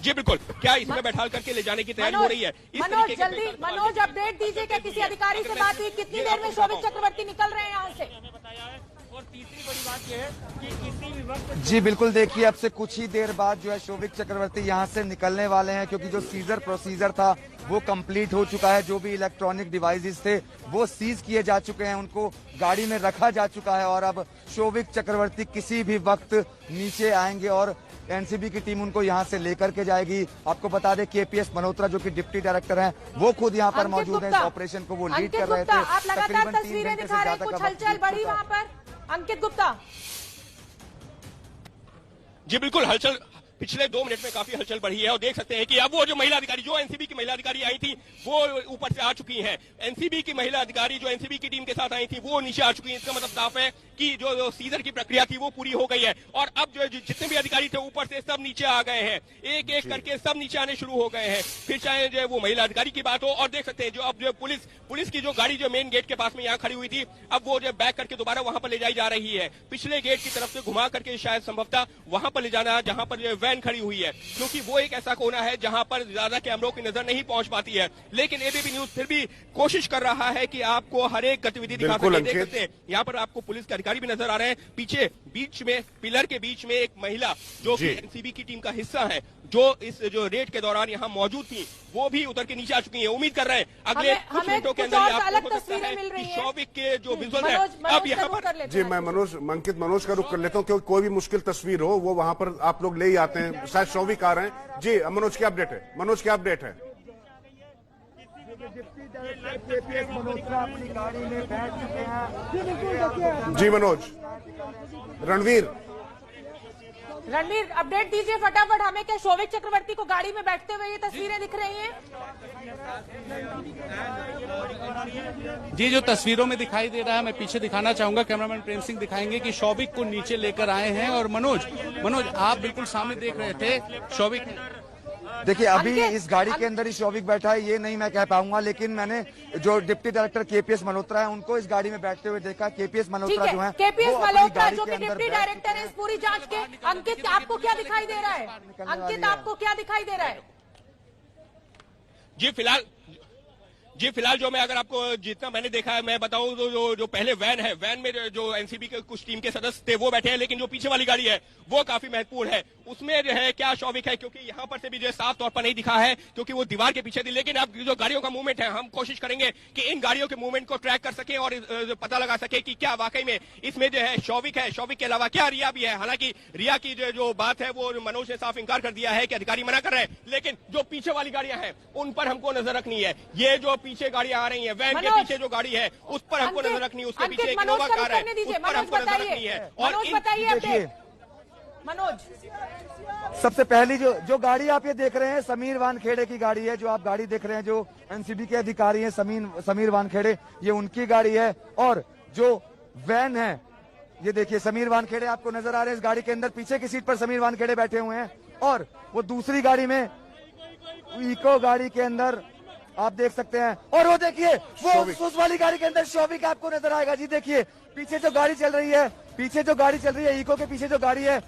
जी बिल्कुल, क्या इसमें बैठा करके ले जाने की तैयारी हो रही है? मनोज अपडेट दीजिए, क्या किसी अधिकारी से बात हुई? कितनी देर में शोभित चक्रवर्ती निकल रहे हैं यहाँ से? और तीसरी बड़ी बात यह है कि किसी भी वक्त जी बिल्कुल, देखिए अब से कुछ ही देर बाद जो है शोभित चक्रवर्ती यहाँ से निकलने वाले हैं, क्योंकि जो सीजर प्रोसीजर था वो कंप्लीट हो चुका है। जो भी इलेक्ट्रॉनिक डिवाइसेस थे वो सीज किए जा चुके हैं, उनको गाड़ी में रखा जा चुका है और अब शोभित चक्रवर्ती किसी भी वक्त नीचे आएंगे और एनसीबी की टीम उनको यहाँ से लेकर के जाएगी। आपको बता दें केपीएस मल्होत्रा जो कि डिप्टी डायरेक्टर हैं वो खुद यहाँ पर मौजूद हैं। इस ऑपरेशन को वो लीड कर रहे थे। आप लगातार तस्वीरें दिखा रहे हैं, कुछ हलचल बढ़ी वहाँ पर। अंकित गुप्ता। जी बिल्कुल, हलचल पिछले 2 मिनट में काफी हलचल बढ़ी है और देख सकते हैं कि अब वो जो महिला अधिकारी, जो एनसीबी की महिला अधिकारी आई थी, वो ऊपर से आ चुकी हैं। एनसीबी की महिला अधिकारी जो एनसीबी की टीम के साथ आई थी वो नीचे आ चुकी हैं। इसका मतलब साफ है कि जो सीजर की प्रक्रिया थी वो पूरी हो गई है और अब जो जितने भी अधिकारी थे ऊपर से सब नीचे आ गए हैं। एक एक करके सब नीचे आने शुरू हो गए हैं, फिर चाहे जो वो महिला अधिकारी की बात हो। और देख सकते हैं जो अब जो पुलिस की जो गाड़ी जो मेन गेट के पास में यहाँ खड़ी हुई थी, अब वो जो बैक करके दोबारा वहां पर ले जाई जा रही है। पिछले गेट की तरफ से घुमा करके शायद संभवतः वहां पर ले जाना जहां पर जो वैन खड़ी हुई है, क्योंकि वो एक ऐसा कोना है जहां पर ज्यादा कैमरों की नजर नहीं पहुंच पाती है। लेकिन एबीपी न्यूज फिर भी कोशिश कर रहा है कि आपको हर एक गतिविधि दिखा सके। देख सकते हैं यहाँ पर आपको पुलिस के अधिकारी भी नजर आ रहे हैं। पीछे बीच में पिलर के बीच में एक महिला जो कि एनसीबी की टीम का हिस्सा है, जो इस जो रेड के दौरान यहाँ मौजूद थी, वो भी उतर के नीचे आ चुकी है। उम्मीद कर रहे हैं अगले कुछ मिनटों के अंदर आपको हो सकता है कि शोभित के जो विजुअल है अब यहाँ पर। जी मैं मनोज का रुख कर लेता हूँ, क्योंकि कोई भी मुश्किल तस्वीर हो वो वहां पर आप लोग ले ही आते हैं। शायद शोभित आ रहे हैं। जी मनोज क्या अपडेट है? मनोज क्या अपडेट है? जी मनोज। रणवीर अपडेट दीजिए फटाफट हमें, क्या शोभित चक्रवर्ती को गाड़ी में बैठते हुए ये तस्वीरें दिख रही हैं? जी, जो तस्वीरों में दिखाई दे रहा है, मैं पीछे दिखाना चाहूंगा, कैमरामैन प्रेम सिंह दिखाएंगे कि शोभित को नीचे लेकर आए हैं। और मनोज आप बिल्कुल सामने देख रहे थे, शोभित देखिए अभी अंकित, इस गाड़ी के अंदर ही शौविक बैठा है, ये नहीं मैं कह पाऊंगा, लेकिन मैंने जो डिप्टी डायरेक्टर केपीएस मल्होत्रा है उनको इस गाड़ी में बैठते हुए देखा। केपीएस ठीक मल्होत्रा जो है, है केपीएस वो अपनी मल्होत्रा गाड़ी जो के कि अंदर डिप्टी बैठ डायरेक्टर है इस पूरी जांच के। अंकित, आपको क्या दिखाई दे रहा है? अंकित, आपको क्या दिखाई दे रहा है? जी फिलहाल जो मैं अगर आपको जितना मैंने देखा है मैं बताऊं तो जो पहले वैन है, वैन में जो एनसीबी के कुछ टीम के सदस्य थे वो बैठे हैं, लेकिन जो पीछे वाली गाड़ी है वो काफी महत्वपूर्ण है। उसमें जो है क्या शौविक है, क्योंकि यहाँ पर से भी जो है साफ तौर पर नहीं दिखा है क्योंकि वो दीवार के पीछे थी। लेकिन अब जो गाड़ियों का मूवमेंट है हम कोशिश करेंगे कि इन गाड़ियों के मूवमेंट को ट्रैक कर सके और पता लगा सके कि क्या वाकई में इसमें जो है शौविक है, शौविक के अलावा क्या रिया भी है। हालांकि रिया की जो बात है वो मनोज ने साफ इंकार कर दिया है कि अधिकारी मना कर रहे हैं, लेकिन जो पीछे वाली गाड़ियां हैं उन पर हमको नजर रखनी है। ये जो पीछे गाड़ियां आ रही है, वैन के पीछे जो गाड़ी है उस पर हमको नजर रखनी है, उसके पीछे एक इनोवा कार है उस पर हमको नजर रखनी है। और देखिए मनोज, सबसे पहली जो गाड़ी आप ये देख रहे हैं समीर वानखेड़े की गाड़ी है। जो आप गाड़ी देख रहे हैं जो एनसीबी के अधिकारी हैं समीर वानखेड़े, ये उनकी गाड़ी है। और जो वैन है ये देखिए समीर वानखेड़े आपको नजर आ रहे हैं इस गाड़ी के अंदर, पीछे की सीट पर समीर वानखेड़े बैठे हुए हैं। और वो दूसरी गाड़ी में इको गाड़ी के अंदर आप देख सकते हैं। और वो देखिए वो उस वाली गाड़ी के अंदर शौविक आपको नजर आएगा। जी देखिए पीछे जो गाड़ी चल रही है, इको के पीछे जो गाड़ी है,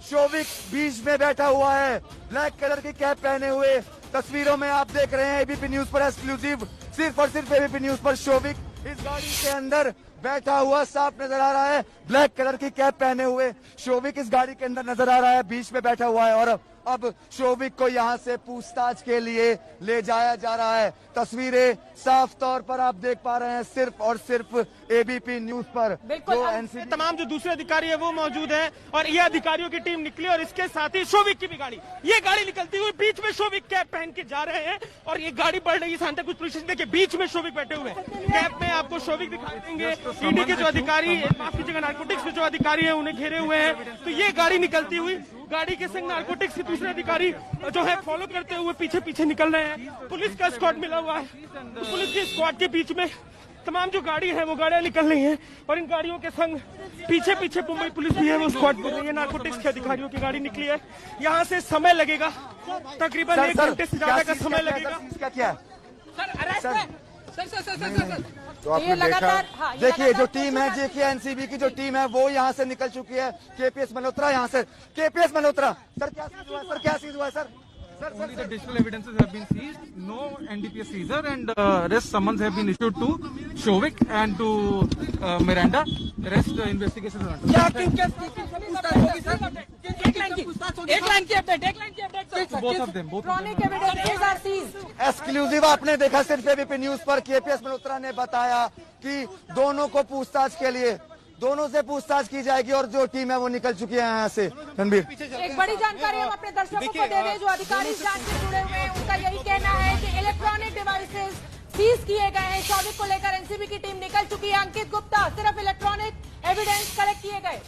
शौविक बीच में बैठा हुआ है, ब्लैक कलर की कैप पहने हुए। तस्वीरों में आप देख रहे हैं एबीपी न्यूज पर एक्सक्लूसिव, सिर्फ और सिर्फ एबीपी न्यूज पर शौविक इस गाड़ी के अंदर बैठा हुआ साफ नजर आ रहा है। ब्लैक कलर की कैप पहने हुए शौविक इस गाड़ी के अंदर नजर आ रहा है, बीच में बैठा हुआ है। और अब शौविक को यहां से पूछताछ के लिए ले जाया जा रहा है। तस्वीरें साफ तौर पर आप देख पा रहे हैं सिर्फ और सिर्फ एबीपी न्यूज पर। बिल्कुल, एनसीबी तमाम जो दूसरे अधिकारी है वो मौजूद है और ये अधिकारियों की टीम निकली और इसके साथ ही शौविक की भी गाड़ी, ये गाड़ी निकलती हुई बीच में शौविक कैप पहन के जा रहे हैं और ये गाड़ी बढ़ रही है सांताक्रूज पुलिस स्टेशन के बीच में शौविक बैठे हुए हैं। कैप में आपको शौविक दिखाई देंगे। ईडी के जो अधिकारी, माफ कीजिएगा नारकोटिक्स के जो अधिकारी है उन्हें घेरे हुए हैं। तो ये गाड़ी निकलती हुई, गाड़ी के संग नारकोटिक्स के दूसरे अधिकारी जो है फॉलो करते हुए पीछे पीछे निकल रहे हैं। पुलिस का स्क्वाड मिला हुआ है, तो पुलिस के स्क्वाड के बीच में तमाम जो गाड़ी है वो गाड़ियां निकल रही हैं और इन गाड़ियों के संग पीछे पीछे मुंबई पुलिस भी है, वो स्क्वाड कर रही है। नारकोटिक्स के अधिकारियों की गाड़ी निकली है। यहाँ से समय लगेगा तकरीबन 1 घंटे से ज्यादा का समय लगेगा। क्या तो आपने ये देखा लगातार, हाँ, ये देखिए जो लगातार टीम है, देखिए एनसीबी की जो टीम है वो यहाँ से निकल चुकी है। केपीएस मल्होत्रा यहाँ से, केपीएस मल्होत्रा सर क्या चीज हुआ है, सर क्या चीज हुआ है sir? Only the digital evidences have been seized. No NDPS seizure and arrest summons have been issued to Shovik and to Miranda. Rest investigation is under. Both of them. Electronic evidences are seized. Exclusive आपने देखा सिर्फ ABP news पर। KPS Malhotra ने बताया कि दोनों को पूछताछ के लिए, दोनों से पूछताछ की जाएगी और जो टीम है वो निकल चुकी है यहाँ से। रणबीर, एक बड़ी जानकारी हम अपने दर्शकों को दे दें। जो अधिकारी इस जांच से जुड़े हुए हैं उनका यही कहना है कि इलेक्ट्रॉनिक डिवाइसेस सीज किए गए हैं। शौविक को लेकर एनसीबी की टीम निकल चुकी है। अंकित गुप्ता, सिर्फ इलेक्ट्रॉनिक एविडेंस कलेक्ट किए गए।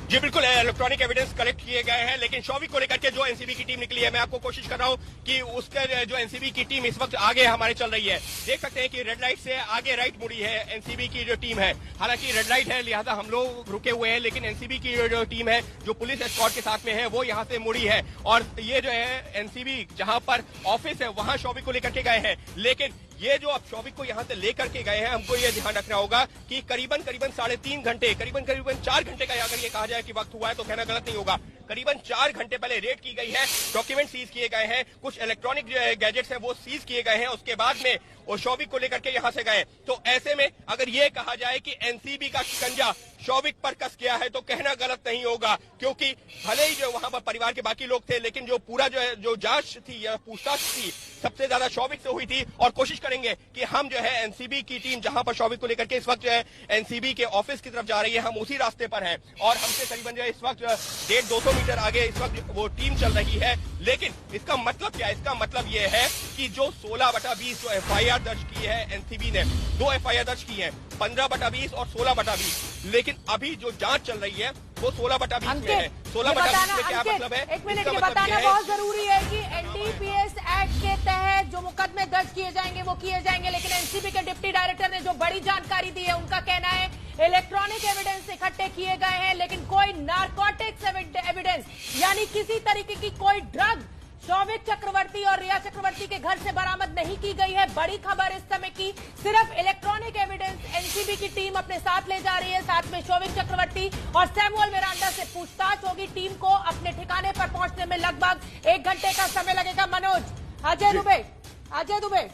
जी बिल्कुल, इलेक्ट्रॉनिक एविडेंस कलेक्ट किए गए हैं, लेकिन शौविक को लेकर के जो एनसीबी की टीम निकली है, मैं आपको कोशिश कर रहा हूं कि उसके जो एनसीबी की टीम इस वक्त आगे हमारे चल रही है। देख सकते हैं कि रेड लाइट से आगे राइट मुड़ी है एनसीबी की जो टीम है। हालांकि रेड लाइट है लिहाजा हम लोग रुके हुए हैं, लेकिन एनसीबी की जो टीम है जो पुलिस एस्कॉर्ट के साथ में है वो यहाँ से मुड़ी है। और ये जो है एनसीबी जहां पर ऑफिस है वहां शौविक को लेकर के गए हैं, लेकिन ये जो अब शौविक को यहाँ से लेकर के गए हैं, हमको ये ध्यान रखना होगा कि करीबन 3.5 घंटे, करीबन 4 घंटे का अगर ये कहा जाए कि वक्त हुआ है तो कहना गलत नहीं होगा। करीबन 4 घंटे पहले रेड की गई है, डॉक्यूमेंट सीज किए गए हैं, कुछ इलेक्ट्रॉनिक गैजेट्स हैं वो सीज किए गए हैं। उसके बाद में वो शौविक को लेकर के यहाँ से गए। तो ऐसे में अगर ये कहा जाए कि एनसीबी का शिकंजा शौविक पर कस गया है तो कहना गलत नहीं होगा, क्योंकि भले ही जो वहां पर परिवार के बाकी लोग थे, लेकिन जो पूरा जो जांच थी या पूछताछ थी सबसे ज्यादा शौविक से हुई थी। और कोशिश करेंगे कि हम जो है एनसीबी की टीम जहां पर शौविक को लेकर के इस वक्त जो है एनसीबी के ऑफिस की तरफ जा रही है, हम उसी रास्ते पर हैं और हमसे करीबन जो है इस वक्त 150-200 मीटर आगे इस वक्त वो टीम चल रही है। लेकिन इसका मतलब क्या है? इसका मतलब ये है कि जो 16/20 जो एफआईआर दर्ज की है एनसीबी ने, 2 एफआईआर दर्ज की है, 15/20 और 16/20, लेकिन अभी जो जांच चल रही है वो 16/20 में है। 16/20 में क्या मतलब है? एक मिनट, इसका ये मतलब बताना है बहुत जरूरी है कि एनडीपीएस एक्ट के तहत जो मुकदमे दर्ज किए जाएंगे वो किए जाएंगे, लेकिन एनसीबी के डिप्टी डायरेक्टर ने जो बड़ी जानकारी दी है उनका कहना है इलेक्ट्रॉनिक एविडेंस इकट्ठे किए गए हैं, लेकिन कोई नारकोटिक्स एविडेंस यानी किसी तरीके की कोई ड्रग शौविक चक्रवर्ती और रिया चक्रवर्ती के घर से बरामद नहीं की गई है। बड़ी खबर इस समय की सिर्फ इलेक्ट्रॉनिक एविडेंस एनसीबी की टीम अपने साथ ले जा रही है। साथ में शौविक चक्रवर्ती और सैमुअल मिरांडा से पूछताछ होगी। टीम को अपने ठिकाने पर पहुंचने में लगभग 1 घंटे का समय लगेगा। मनोज, अजय दुबे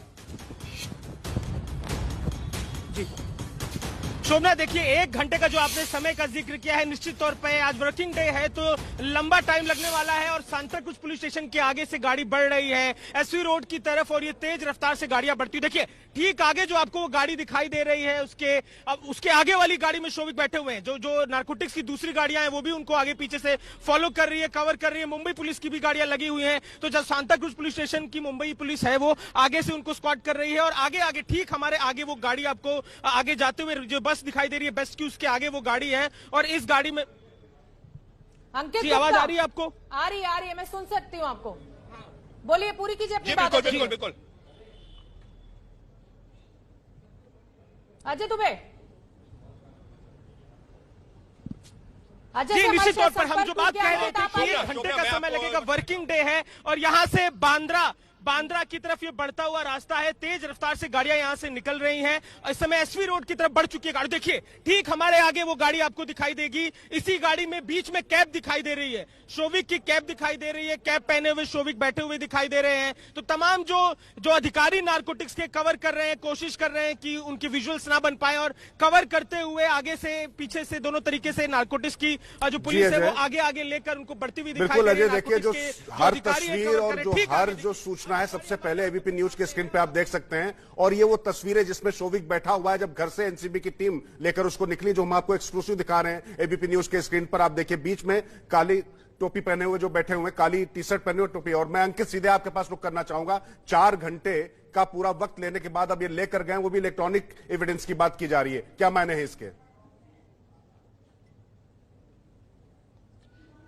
शोभना, देखिए 1 घंटे का जो आपने समय का जिक्र किया है, निश्चित तौर पे आज वर्किंग डे है तो लंबा टाइम लगने वाला है और सांता क्रूज पुलिस स्टेशन के आगे से गाड़ी बढ़ रही है एसवी रोड की तरफ और ये तेज रफ्तार से गाड़ियां बढ़ती हुई। देखिए ठीक आगे जो आपको वो गाड़ी दिखाई दे रही है उसके आगे वाली गाड़ी में शौविक बैठे हुए हैं। जो नारकोटिक्स की दूसरी गाड़ियां हैं वो भी उनको आगे पीछे से फॉलो कर रही है, कवर कर रही है। मुंबई पुलिस की भी गाड़ियां लगी हुई हैं। तो जब सांता क्रूज पुलिस स्टेशन की मुंबई पुलिस है वो आगे से उनको स्क्वाड कर रही है और आगे ठीक हमारे आगे वो गाड़ी आपको आगे जाते हुए जो बस दिखाई दे रही है, बस की उसके आगे वो गाड़ी है और इस गाड़ी में अंकित जी आवाज आ रही है आपको? आ रही है, मैं सुन सकती हूँ आपको। बोलिए, पूरी कीजिए अपनी जी बात। बिल्कुल। अजय दुबे, जी निश्चित तौर पर हम जो बात कह रहे थे कि 1 घंटे का समय लगेगा, वर्किंग डे है और यहाँ से बांद्रा की तरफ ये बढ़ता हुआ रास्ता है। तेज रफ्तार से गाड़ियां यहां से निकल रही हैं। इस समय एसवी रोड की तरफ बढ़ चुकी है गाड़ी। देखिए ठीक हमारे आगे वो गाड़ी आपको दिखाई देगी। इसी गाड़ी में बीच में कैब दिखाई दे रही है, शौविक की कैब दिखाई दे रही है। कैब पहने हुए शौविक बैठे हुए दिखाई दे रहे हैं। तो तमाम जो अधिकारी नारकोटिक्स के कवर कर रहे हैं, कोशिश कर रहे हैं कि उनकी विजुअल्स ना बन पाए और कवर करते हुए आगे से पीछे से दोनों तरीके से नारकोटिक्स की जो पुलिस है वो आगे लेकर उनको बढ़ती हुई दिखाई दे रही है। देखिए जो हर तस्वीर और हर जो सूचना है सबसे पहले एबीपी न्यूज के स्क्रीन पे आप देख सकते हैं और ये वो तस्वीरें जिसमें शौविक बैठा हुआ है जब घर से एनसीबी की टीम लेकर उसको निकली, जो हम आपको एक्सक्लूसिव दिखा रहे हैं एबीपी न्यूज के स्क्रीन पर। आप देखिए बीच में काली टोपी पहने हुए जो बैठे हुए हैं, काली टी शर्ट पहने हुए टोपी। और मैं अंकित सीधे आपके पास रुक करना चाहूंगा। 4 घंटे का पूरा वक्त लेने के बाद अब ये लेकर गए, वो भी इलेक्ट्रॉनिक एविडेंस की बात की जा रही है। क्या मायने हैं इसके?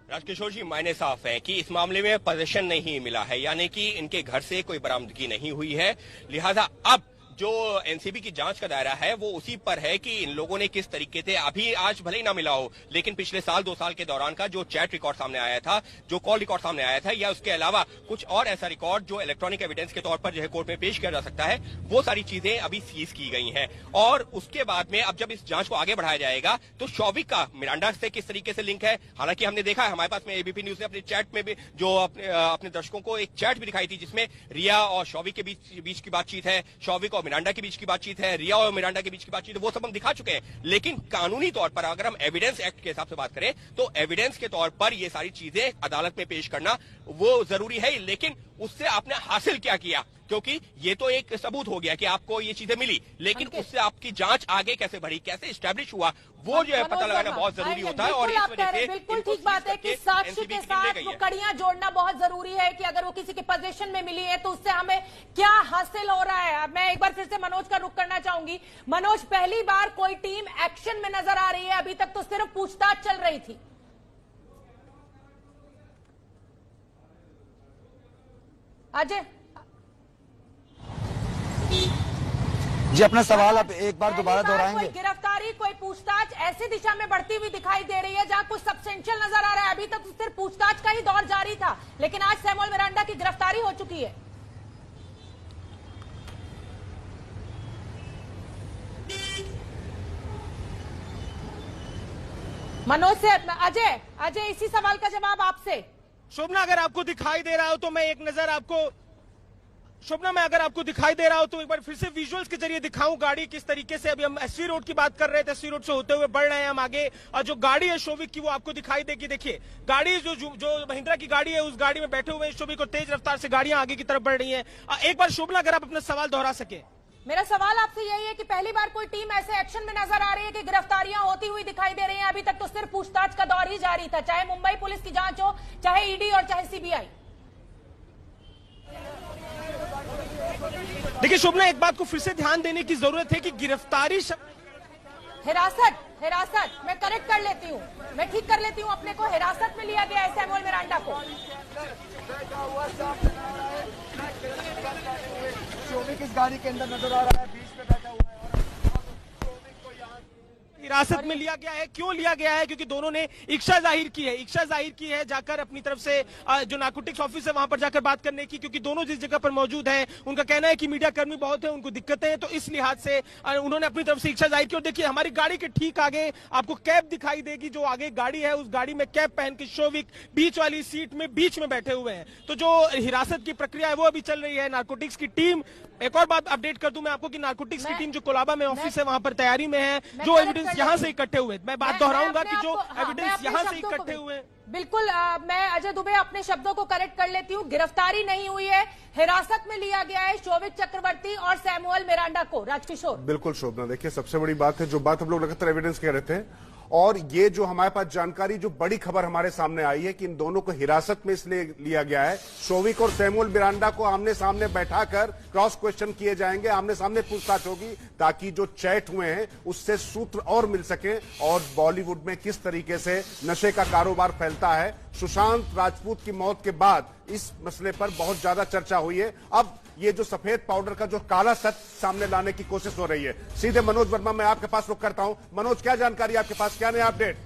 राजकिशोर जी, मायने साफ है कि इस मामले में पोजीशन नहीं मिला है, यानी कि इनके घर से कोई बरामदगी नहीं हुई है। लिहाजा अब जो एनसीबी की जांच का दायरा है वो उसी पर है कि इन लोगों ने किस तरीके से, अभी आज भले ही ना मिला हो, लेकिन पिछले साल 2 साल के दौरान का जो चैट रिकॉर्ड सामने आया था, जो कॉल रिकॉर्ड सामने आया था, या उसके अलावा कुछ और ऐसा रिकॉर्ड जो इलेक्ट्रॉनिक एविडेंस के तौर पर जो है कोर्ट में पेश किया जा सकता है, वो सारी चीजें अभी सीज की गई हैं। और उसके बाद में अब जब इस जांच को आगे बढ़ाया जाएगा तो शौविक का मिरांडा से किस तरीके से लिंक है। हालांकि हमने देखा है, हमारे पास में एबीपी न्यूज ने अपने चैट में भी जो अपने दर्शकों को एक चैट भी दिखाई थी जिसमें रिया और शौविक के बीच की बातचीत है, शौविक और मिरांडा के बीच की बातचीत है, रिया और मिरांडा के बीच की बातचीत है, वो सब हम दिखा चुके हैं। लेकिन कानूनी तौर पर अगर हम एविडेंस एक्ट के हिसाब से बात करें तो एविडेंस के तौर पर ये सारी चीजें अदालत में पेश करना वो जरूरी है। लेकिन उससे आपने हासिल क्या किया, क्योंकि ये तो एक सबूत हो गया कि आपको ये चीजें मिली, लेकिन उससे आपकी जांच आगे कैसे बढ़ी, कैसे एस्टैब्लिश हुआ, वो जो है पता लगाना बहुत जरूरी होता है। और इस वजह से बिल्कुल ठीक बात है कि साक्ष्य के साथ वो कड़ियां जोड़ना बहुत जरूरी है कि अगर वो किसी के पोजीशन में मिली है तो उससे हमें क्या हासिल हो रहा है। मैं एक बार फिर से मनोज का रुख करना चाहूंगी। मनोज, पहली बार कोई टीम एक्शन में नजर आ रही है, अभी तक तो सिर्फ पूछताछ चल रही थी। अजय जी, अपना सवाल आप एक बार दोबारा दोहराएंगे? कोई गिरफ्तारी, कोई पूछताछ ऐसी दिशा में बढ़ती हुई दिखाई दे रही है जहां कुछ सब्सटेंशियल नजर आ रहा है। अभी तक तो सिर्फ पूछताछ का ही दौर जारी था, लेकिन आज सैमुअल मिरांडा की गिरफ्तारी हो चुकी है। मनोज से अजय इसी सवाल का जवाब आपसे। शोभना, अगर आपको दिखाई दे रहा हो तो मैं एक नजर आपको शोभना मैं अगर आपको दिखाई दे रहा हो तो एक बार फिर से विजुअल्स के जरिए दिखाऊं गाड़ी किस तरीके से। अभी हम एसवी रोड की बात कर रहे थे, एसवी रोड से होते हुए बढ़ रहे हैं हम आगे और जो गाड़ी है शौविक की वो आपको दिखाई देगी। देखिए गाड़ी जो महिंद्रा की गाड़ी है उस गाड़ी में बैठे हुए हैं शौविक और तेज रफ्तार से गाड़ियां आगे की तरफ बढ़ रही हैं। एक बार शोभना अगर आप अपना सवाल दोहरा सके। मेरा सवाल आपसे यही है कि पहली बार कोई टीम ऐसे एक्शन में नजर आ रही है कि गिरफ्तारियां होती हुई दिखाई दे रही हैं। अभी तक तो सिर्फ पूछताछ का दौर ही जारी था, चाहे मुंबई पुलिस की जांच हो, चाहे ईडी और चाहे सीबीआई। देखिए शोभना, एक बात को फिर से ध्यान देने की जरूरत है कि गिरफ्तारी हिरासत मैं करेक्ट कर लेती हूँ, मैं ठीक कर लेती हूँ अपने को। हिरासत में लिया गया है सैमुअल मिरांडा को। शौविक इस गाड़ी के अंदर नजर आ रहा है, बीच में बैठा हुआ है। हिरासत में लिया गया है। क्यों लिया गया है? क्योंकि दोनों ने इच्छा जाहिर की है जाकर अपनी तरफ से जो नारकोटिक्स ऑफिस है वहां पर जाकर बात करने की, क्योंकि दोनों जिस जगह पर मौजूद हैं उनका कहना है कि मीडिया कर्मी बहुत है, उनको दिक्कतें हैं, तो इस लिहाज से उन्होंने अपनी तरफ से इच्छा जाहिर की। और देखिए हमारी गाड़ी के ठीक आगे आपको कैब दिखाई देगी, जो आगे गाड़ी है उस गाड़ी में कैब पहन के शोविक बीच वाली सीट में बीच में बैठे हुए हैं। तो जो हिरासत की प्रक्रिया है वो अभी चल रही है। नारकोटिक्स की टीम, एक और बात अपडेट कर दूं मैं आपको कि नारकोटिक्स की टीम जो कोलाबा में ऑफिस है वहां पर तैयारी में है। जो एविडेंस यहां से इकट्ठे हुए, मैं बात दोहराऊंगा कि जो एविडेंस यहां से इकट्ठे हुए, बिल्कुल मैं अजय दुबे अपने शब्दों को करेक्ट कर लेती हूँ। गिरफ्तारी नहीं हुई है, हिरासत में लिया गया है शोविक चक्रवर्ती और सैमुअल मिरांडा को। राजकिशोर। बिल्कुल शोभना, देखिए सबसे बड़ी बात है जो बात हम लोग लगातार एविडेंस कह रहे थे, और ये जो हमारे पास जानकारी, जो बड़ी खबर हमारे सामने आई है कि इन दोनों को हिरासत में इसलिए लिया गया है, शोविक और सैमुअल मिरांडा को आमने सामने बैठाकर क्रॉस क्वेश्चन किए जाएंगे, आमने सामने पूछताछ होगी, ताकि जो चैट हुए हैं उससे सूत्र और मिल सके और बॉलीवुड में किस तरीके से नशे का कारोबार फैलता है। सुशांत राजपूत की मौत के बाद इस मसले पर बहुत ज्यादा चर्चा हुई है। अब ये जो सफेद पाउडर का जो काला सच सामने लाने की कोशिश हो रही है। सीधे मनोज वर्मा मैं आपके पास रुक करता हूं। मनोज, क्या जानकारी आपके पास, क्या नया अपडेट?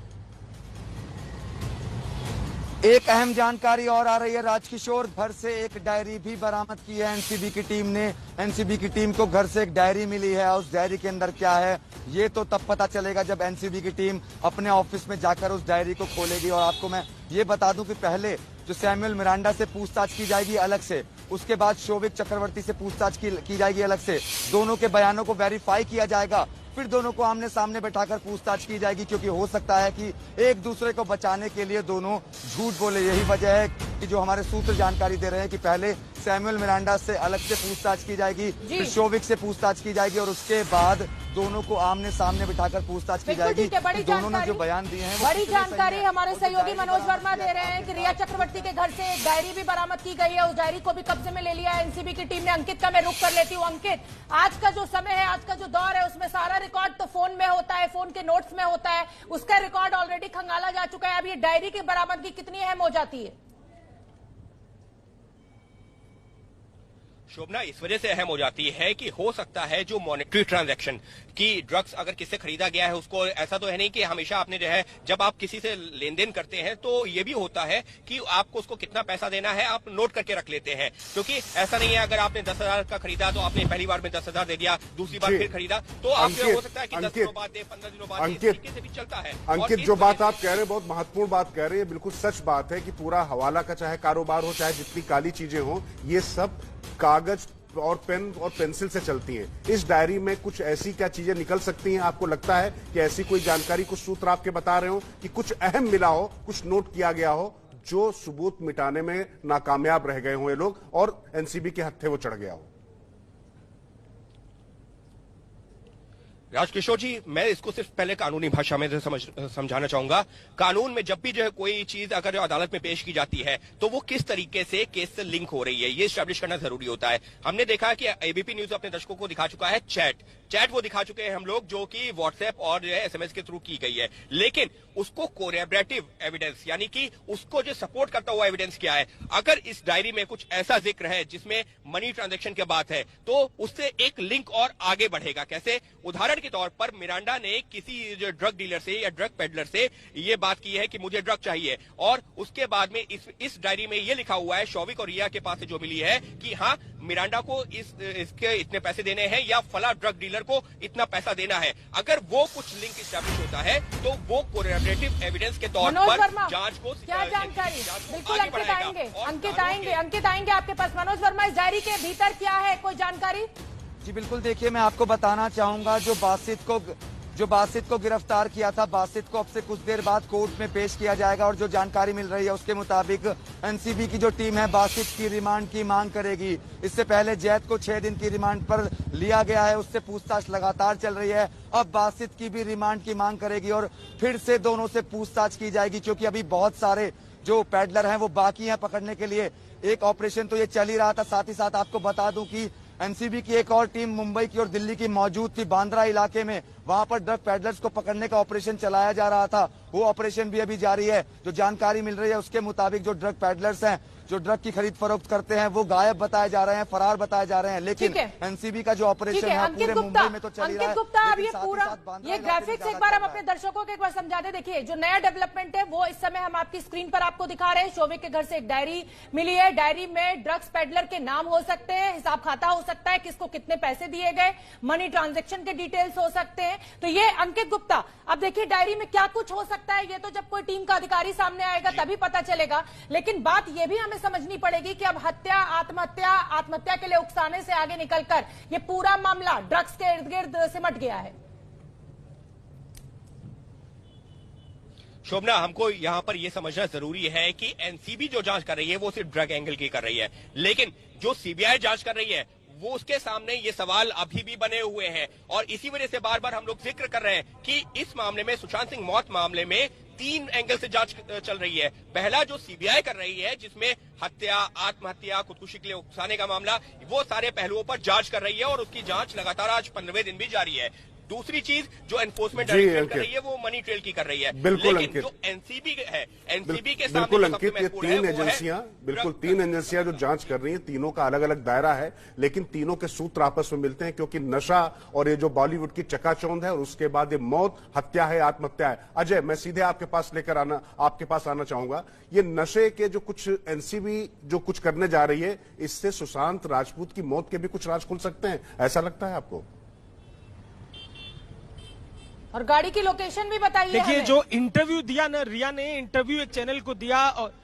एक अहम जानकारी और आ रही है राजकिशोर, घर से एक डायरी भी बरामद की है एनसीबी की टीम ने। एनसीबी की टीम को घर से एक डायरी मिली है, उस डायरी के अंदर क्या है ये तो तब पता चलेगा जब एनसीबी की टीम अपने ऑफिस में जाकर उस डायरी को खोलेगी। और आपको मैं ये बता दूं कि पहले जो सैमुअल मिरांडा से पूछताछ की जाएगी अलग से, उसके बाद शोविक चक्रवर्ती से पूछताछ की जाएगी अलग से। दोनों के बयानों को वेरीफाई किया जाएगा, फिर दोनों को आमने सामने बैठाकर पूछताछ की जाएगी, क्योंकि हो सकता है कि एक दूसरे को बचाने के लिए दोनों झूठ बोले। यही वजह है कि जो हमारे सूत्र जानकारी दे रहे हैं कि पहले सैमुअल मिरांडा से अलग से पूछताछ की जाएगी, फिर शोविक से पूछताछ की जाएगी और उसके बाद दोनों को आमने सामने बिठाकर पूछताछ की जाएगी। दोनों ने जो बयान दिए हैं, बड़ी जानकारी हमारे सहयोगी मनोज वर्मा दे रहे हैं कि रिया चक्रवर्ती के घर से एक डायरी भी बरामद की गई है, उस डायरी को भी कब्जे में ले लिया है एनसीबी की टीम ने। अंकित का मैं रुख कर लेती हूँ। अंकित, आज का जो समय है, आज का जो दौर है, उसमें सारा रिकॉर्ड तो फोन में होता है, फोन के नोट्स में होता है, उसका रिकॉर्ड ऑलरेडी खंगाला जा चुका है। अब ये डायरी की बरामदगी कितनी अहम हो जाती है? शोभना इस वजह से अहम हो जाती है कि हो सकता है जो मॉनेटरी ट्रांजैक्शन की ड्रग्स अगर किससे खरीदा गया है उसको, ऐसा तो है नहीं कि हमेशा आपने जो है जब आप किसी से लेन देन करते हैं तो ये भी होता है कि आपको उसको कितना पैसा देना है आप नोट करके रख लेते हैं, क्योंकि ऐसा नहीं है अगर आपने 10,000 का खरीदा तो आपने पहली बार में 10,000 दे दिया, दूसरी बार फिर खरीदा तो आप हो सकता है कि 10 दिनों बाद दे, 15 दिनों बाद, इस तरीके से भी चलता है। अंकित, जो बात आप कह रहे हैं बहुत महत्वपूर्ण बात कह रहे हैं, बिल्कुल सच बात है कि पूरा हवाला का चाहे कारोबार हो, चाहे जितनी काली चीजें हो, ये सब कागज और पेन और पेंसिल से चलती हैं। इस डायरी में कुछ ऐसी क्या चीजें निकल सकती हैं? आपको लगता है कि ऐसी कोई जानकारी, कुछ सूत्र आपके बता रहे हो कि कुछ अहम मिला हो, कुछ नोट किया गया हो, जो सबूत मिटाने में नाकामयाब रह गए हों ये लोग और एनसीबी के हत्थे वो चढ़ गया हो? राजकिशोर जी, मैं इसको सिर्फ पहले कानूनी भाषा में समझाना चाहूंगा। कानून में जब भी जो है कोई चीज अगर अदालत में पेश की जाती है तो वो किस तरीके से केस से लिंक हो रही है ये स्टैब्लिश करना जरूरी होता है। हमने देखा है कि एबीपी न्यूज अपने दर्शकों को दिखा चुका है चैट वो दिखा चुके हैं हम लोग, जो कि व्हाट्सएप और एसएमएस के थ्रू की गई है, लेकिन उसको कोरैबोरेटिव एविडेंस यानी कि उसको जो सपोर्ट करता हुआ एविडेंस क्या है। अगर इस डायरी में कुछ ऐसा जिक्र है जिसमें मनी ट्रांजैक्शन की बात है तो उससे एक लिंक और आगे बढ़ेगा। कैसे? उदाहरण के तौर पर मिरांडा ने किसी ड्रग डीलर से या ड्रग पेडलर से ये बात की है कि मुझे ड्रग चाहिए, और उसके बाद में इस डायरी में ये लिखा हुआ है शोविक और रिया के पास से जो मिली है कि हाँ मिरांडा को इसके इतने पैसे देने हैं या फला ड्रग डीलर को इतना पैसा देना है। अगर वो कुछ लिंक स्टैब्लिश होता है तो वो कोरैबोरेटिव एविडेंस के तौर पर जांच को क्या जानकारी, बिल्कुल अंकित आएंगे आपके पास। मनोज वर्मा, इस डायरी के भीतर क्या है, कोई जानकारी? जी बिल्कुल, देखिए मैं आपको बताना चाहूंगा, जो बासित को गिरफ्तार किया था, बासित को अब से कुछ देर बाद कोर्ट में पेश किया जाएगा और जो जानकारी मिल रही है उसके मुताबिक एनसीबी की जो टीम है बासित की रिमांड की मांग करेगी। इससे पहले जैद को 6 दिन की रिमांड पर लिया गया है, उससे पूछताछ लगातार चल रही है। अब बासित की भी रिमांड की मांग करेगी और फिर से दोनों से पूछताछ की जाएगी, क्योंकि अभी बहुत सारे जो पैडलर हैं वो बाकी हैं पकड़ने के लिए। एक ऑपरेशन तो ये चल ही रहा था, साथ ही साथ आपको बता दूं कि एनसीबी की एक और टीम मुंबई की और दिल्ली की मौजूद थी बांद्रा इलाके में, वहां पर ड्रग पैडलर्स को पकड़ने का ऑपरेशन चलाया जा रहा था, वो ऑपरेशन भी अभी जारी है। जो जानकारी मिल रही है उसके मुताबिक जो ड्रग पैडलर्स हैं, जो ड्रग की खरीद फरोख्त करते हैं, वो गायब बताए जा रहे हैं, फरार बताए जा रहे हैं। लेकिन एनसीबी का जो ऑपरेशन है पूरे मुंबई में तो चल ही रहा है। अंकित गुप्ता, अब ये पूरा ये ग्राफिक्स एक बार हम अपने दर्शकों को एक बार समझा दे। देखिए, जो नया डेवलपमेंट है वो इस समय हम आपकी स्क्रीन पर आपको दिखा रहे हैं। शोविक के घर से एक डायरी मिली है। डायरी में ड्रग्स पेडलर के नाम हो सकते हैं, हिसाब खाता हो सकता है, किसको कितने पैसे दिए गए, मनी ट्रांजैक्शन के डिटेल्स हो सकते हैं। तो ये अंकित गुप्ता, अब देखिए डायरी में क्या कुछ हो सकता है, ये तो जब कोई टीम का अधिकारी सामने आएगा तभी पता चलेगा। लेकिन बात ये भी हमें समझनी पड़ेगी कि अब हत्या, आत्महत्या के लिए उकसाने से आगे निकलकर ये पूरा मामला ड्रग्स के इर्द गिर्द सिमट गया है। शोभना, हमको यहाँ पर यह समझना जरूरी है कि एनसीबी जो जांच कर रही है वो सिर्फ ड्रग एंगल की कर रही है, लेकिन जो सीबीआई जांच कर रही है वो उसके सामने ये सवाल अभी भी बने हुए हैं। और इसी वजह से बार बार हम लोग जिक्र कर रहे हैं कि इस मामले में, सुशांत सिंह मौत मामले में 3 एंगल से जांच चल रही है। पहला जो सीबीआई कर रही है, जिसमें हत्या, आत्महत्या, खुदकुशी के लिए उकसाने का मामला, वो सारे पहलुओं पर जांच कर रही है और उसकी जांच लगातार आज 15वें दिन भी जारी है। दूसरी चीज जो एनफोर्समेंट डायरेक्टरेट कर रही है वो मनी ट्रेल की कर रही है। बिल्कुल लेकिन अंकित, जो एनसीबी है, एनसीबी के बिल्कुल सामने अंकित, ये 3 एजेंसियां, बिल्कुल 3 एजेंसियां जो जांच कर रही हैं, तीनों का अलग अलग दायरा है, लेकिन तीनों के सूत्र आपस में मिलते हैं, क्योंकि नशा और ये जो बॉलीवुड की चकाचौंध है और उसके बाद ये मौत, हत्या है, आत्महत्या है। अजय, मैं सीधे आपके पास आना चाहूंगा। ये नशे के जो कुछ एनसीबी जो कुछ करने जा रही है, इससे सुशांत राजपूत की मौत के भी कुछ राज खुल सकते हैं, ऐसा लगता है आपको? और गाड़ी की लोकेशन भी बताइए। देखिए, जो इंटरव्यू दिया ना रिया ने, इंटरव्यू एक चैनल को दिया, और